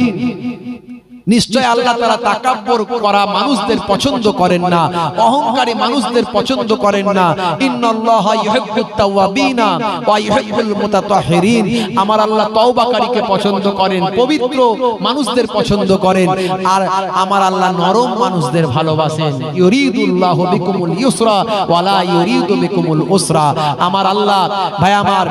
নিশ্চয় আল্লাহ তাআলা তাকাব্বুর করা মানুষদের পছন্দ করেন না, অহংকারী মানুষদের পছন্দ করেন না। ইন্নাল্লাহা ইউহিব্বুত তাওয়াবিনা ওয়া ইউহিব্বুল মুতাতাহহিরিন, আমার আল্লাহ তওবাকারীকে পছন্দ করেন, পবিত্র মানুষদের পছন্দ করেন, আর আমার আল্লাহ নরম মানুষদের ভালোবাসেন। ইউরিদুল্লাহু বিকুমুল ইউসরা ওয়া লা ইউরিদু বিকুমুল উসরা, আমার আল্লাহ ভাই আমার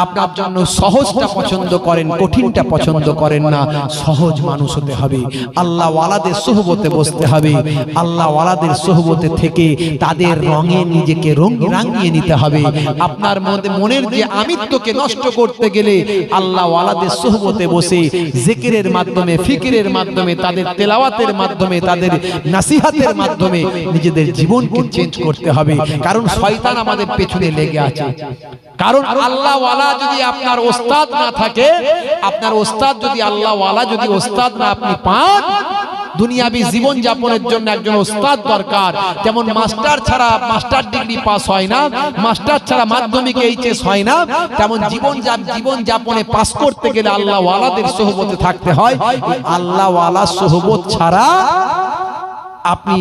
আপনার জন্য সহজটা পছন্দ করেন, কঠিনটা পছন্দ করেন না। সহজ মানুষ হতে হবে, আল্লাহ ওয়ালাদের সোহবতে বসতে হবে, আল্লাহ ওয়ালাদের সোহবতে থেকে তাদের রঙে নিজেকে রাঙিয়ে নিতে হবে। আপনার মনের যে আমিত্বকে নষ্ট করতে গেলে আল্লাহ ওয়ালাদের সোহবতে বসে জিকিরের মাধ্যমে, ফিকিরের মাধ্যমে, তাদের তেলাওয়াতের মাধ্যমে, তাদের নাসিহাতের মাধ্যমে নিজেদের জীবনকে চেঞ্জ করতে হবে। কারণ শয়তান আমাদের পেছনে লেগে আছে। কারণ আল্লাহ ওয়ালা যদি আপনার ওস্তাদ না থাকে, আপনার ওস্তাদ যদি আল্লাহ ওয়ালা যদি ওস্তাদ না আপনি পান, দুনিয়াবি জীবন যাপনের জন্য একজন ওস্তাদ দরকার। যেমন মাস্টার ছাড়া মাস্টার ডিগ্রি পাস হয় না, মাস্টার ছাড়া মাধ্যমিক এইচএস হয় না, তেমন জীবন যাপনে পাস করতে গেলে আল্লাহ ওয়ালাদের সোহবতে থাকতে হয়। আল্লাহ ওয়ালা সোহবত ছাড়া আপনি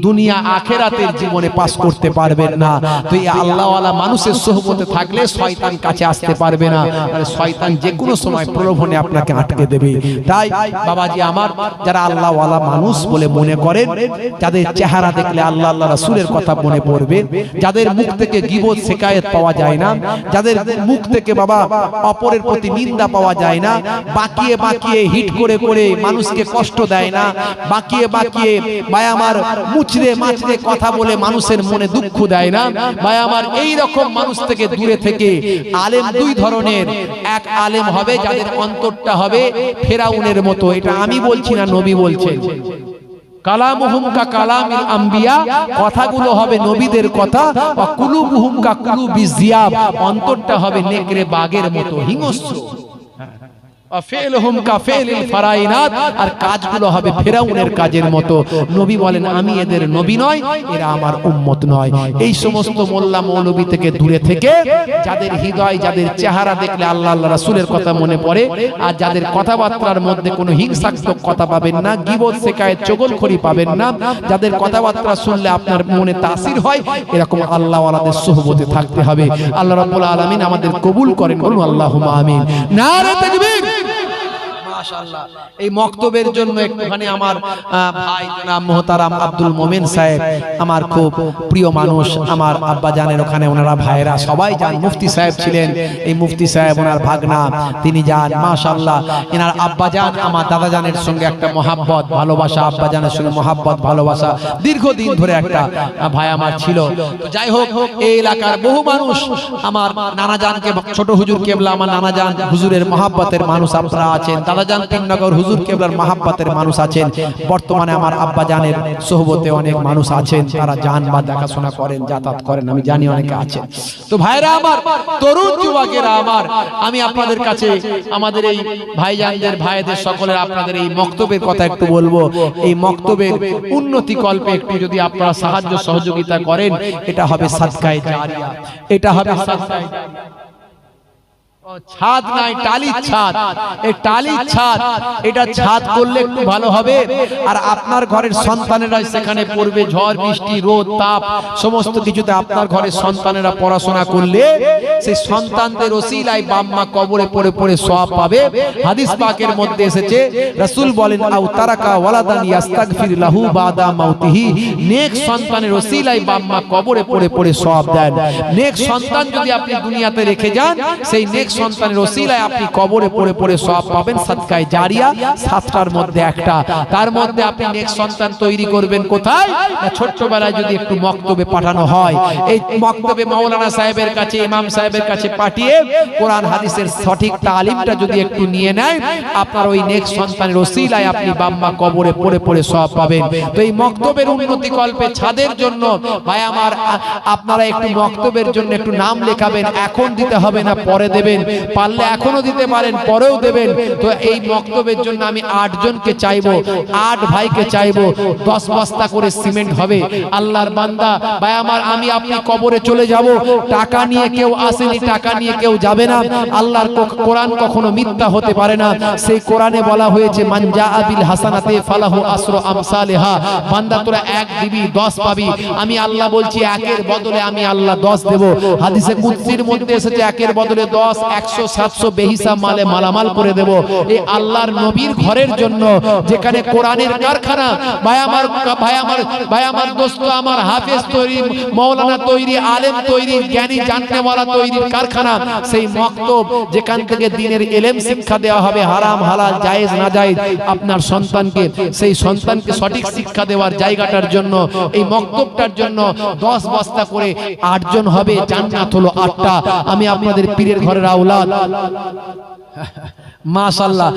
দুনিয়া আখেরাতের জীবনে পাস করতে পারবেন না। তো এই আল্লাহওয়ালা মানুষের সোহবতে থাকলে শয়তান কাছে আসতে পারবে না, আর শয়তান যে কোনো সময় প্রলোভনে আপনাকে আটকে দেবে। তাই বাবাজি আমার, যারা আল্লাহওয়ালা মানুষ বলে মনে করেন, যাদের চেহারা দেখলে আল্লাহ আল্লাহ রাসূলের কথা মনে পড়বে, যাদের মুখ থেকে গীবত শিকায়েত পাওয়া যায় না, যাদের মুখ থেকে বাবা অপরের প্রতি নিন্দা পাওয়া যায় না, বাকিয়ে বাকিয়ে হিট করে করে মানুষকে কষ্ট দেয় না, বাকিয়ে বাকিয়ে আমার মুচড়ে মাচড়ে কথা বলে মানুষের মনে দুঃখ দেয় না, ভাই আমার এই রকম মানুষ থেকে দূরে থেকে আলেম দুই ধরনের। এক আলেম হবে যাদের অন্তরটা হবে ফেরাউনের মতো, এটা আমি বলছি না, নবী বলছেন। কালামুহুম কা কালামিল আম্বিয়া, কথাগুলো হবে নবীদের কথা। ওয়া কুলুবুহুম কা কুলুবিজ জিয়াব, অন্তরটা হবে নেকড়ে বাঘের মতো হিংস্র। আর কাজগুলো হবে ফেরাউনের কাজের মতো। নবী বলেন আমি এদের নবী নয়, এরা আমার উম্মত নয়। এই সমস্ত মোল্লা মৌলবী থেকে দূরে থেকে যাদের হৃদয়, যাদের চেহারা দেখলে আল্লাহ আল্লাহ রাসূলের কথা মনে পড়ে, আর যাদের কথাবার্তার মধ্যে কোনো হিংসাত্মক কথা পাবেন না, গীবত শিকায়েত চগলখড়ি পাবেন না, যাদের কথাবার্তা শুনলে আপনার মনে তাসির হয়, এরকম আল্লাহ ওয়ালাদের সোহবতে থাকতে হবে। আল্লাহ রাব্বুল আলামিন আমাদের কবুল করেন, বলুন আল্লাহুম্মা আমিন। নারে তাকবীর। মাশাআল্লাহ। এই মক্তবের জন্য একটুখানি আমার ভাই জনাব মুহতারাম আব্দুল মোমেন সাহেব, আমার খুব প্রিয় মানুষ, আমার আব্বা জানের ওখানে ওনারা ভাইরা সবাই যান। মুফতি সাহেব ছিলেন, এই মুফতি সাহেব ওনার ভাগনা, তিনি যান। মাশাআল্লাহ, এনার আব্বা জান আমার দাদা জানের সঙ্গে একটা মহাব্বত ভালোবাসা, আব্বা জানের সঙ্গে মহাব্বত ভালোবাসা দীর্ঘদিন ধরে একটা ভাই আমার ছিল। তো যাই হোক, এই এলাকার বহু মানুষ আমার নানা জানকে, ছোট হুজুর কেবলা আমার নানা জান হুজুরের মহাব্বতের মানুষ আপনারা আছেন, দাদা জান তিননগর হুজুর কেবলার মহাব্বতের মানুষ আছেন। বর্তমানে আমার আব্বা জানের সোহবতে অনেক মানুষ আছেন, তারা জান বা দেখাশোনা করেন, যাতায়াত করেন, আমি জানি অনেকে আছেন। তো ভাইরা আমার, তরুণ যুবকেরা আমার, আমি আপনাদের কাছে আমাদের এই ভাইজানদের ভাইদের সকলের আপনাদের এই মক্তবের কথা একটু বলবো। এই মক্তবের উন্নতি কল্পে একটু যদি আপনারা সাহায্য সহযোগিতা করেন, এটা হবে সাদকায়ে জারিয়া, এটা হবে সাদকায়ে জারিয়া। ছাদ নাই, টালির ছাদ, এই টালির ছাদ, এটা ছাদ করলে একটু ভালো হবে। আর আপনার ঘরের সন্তানেরা সেখানে পড়বে, ঝড় বৃষ্টি রোদ তাপ সমস্ত কিছুতে আপনার ঘরের সন্তানেরা পড়াশোনা করলে সেই সন্তানদের ওসিলায় বাম্মা কবরে পড়ে পড়ে সওয়াব পাবে। হাদিস পাকের মধ্যে এসেছে, রাসূল বলেন আও তারাকা ওয়ালাদান ইস্তাগফির লাহু বাদা মাউতিহি, নেক সন্তানের ওসিলায় বাম্মা কবরে পড়ে পড়ে সওয়াব দেন। নেক সন্তান যদি আপনি দুনিয়াতে রেখে যান, সেই নেক সন্তানের ওসিলায় আপনি কবরে পড়ে পড়ে সওয়াব পাবেন। সাদকায়ে জারিয়া 7টার মধ্যে একটা। তার মধ্যে আপনি নেক সন্তান তৈরি করবেন কোথায়? ছোট্টবেলায় যদি একটু মক্তবে পাঠানো হয়, এই মক্তবে মাওলানা সাহেবের কাছে, ইমাম সাহেবের কাছে পাঠিয়ে কোরআন হাদিসের সঠিক তালিমটা যদি একটু নিয়ে নেয়, আপনার ওই নেক সন্তানের ওসিলায় আপনি বাম্মা কবরে পড়ে পড়ে সওয়াব পাবেন। তো এই মক্তবের উন্নতি কল্পে ছাদের জন্য ভাই আমার, আপনারা একটু মক্তবের জন্য একটু নাম লেখাবেন, এখন দিতে হবে না, পরে দেবেন। পারলে এখনো দিতে পারেন, পরেও দেবেন। তো এই মক্তবের জন্য আমি 8 জনকে চাইবো, 8 ভাইকে চাইবো, 10 বস্তা করে সিমেন্ট হবে। আল্লাহর বান্দা ভাই আমার, আমি আপনি কবরে চলে যাব, টাকা নিয়ে কেউ আসেনি, টাকা নিয়ে কেউ যাবে না। আল্লাহর কোরআন কখনো মিথ্যা হতে পারে না। সেই কোরআনে বলা হয়েছে মান জাআ বিল হাসানাতি ফালাহু আসরু আমসালিহা। বান্দা তোরা 1 দিবি 10 পাবি। আমি আল্লাহ বলছি 1-এর বদলে আমি আল্লাহ 10 দেব। হাদিসে কুদসির মধ্যে এসেছে 1-এর বদলে 10, 100, 700 বেহিসাব মালে মালামাল করে দেব। এই আল্লাহর নবীর ঘরের জন্য, যেখানে কোরআনের কারখানা। ভাই আমার দোস্ত আমার, হাফেজ তৈরি, মাওলানা তৈরি, আলেম তৈরি, জ্ঞানী জাননেওয়ালা তৈরির কারখানা। সেই মক্তব যেখান থেকে দ্বীনের ইলম শিক্ষা দেওয়া হবে, হারাম হালাল জায়েজ না জায়েজ আপনার সন্তানকে, সেই সন্তানকে সঠিক শিক্ষা দেওয়ার জায়গাটার জন্য, এই মক্তবটার জন্য 10 বস্তা করে 8 জন হবে, জান্নাত হলো 8টা। আমি আপনাদের পীরের ঘরের আওলাদ, মাশাআল্লাহ।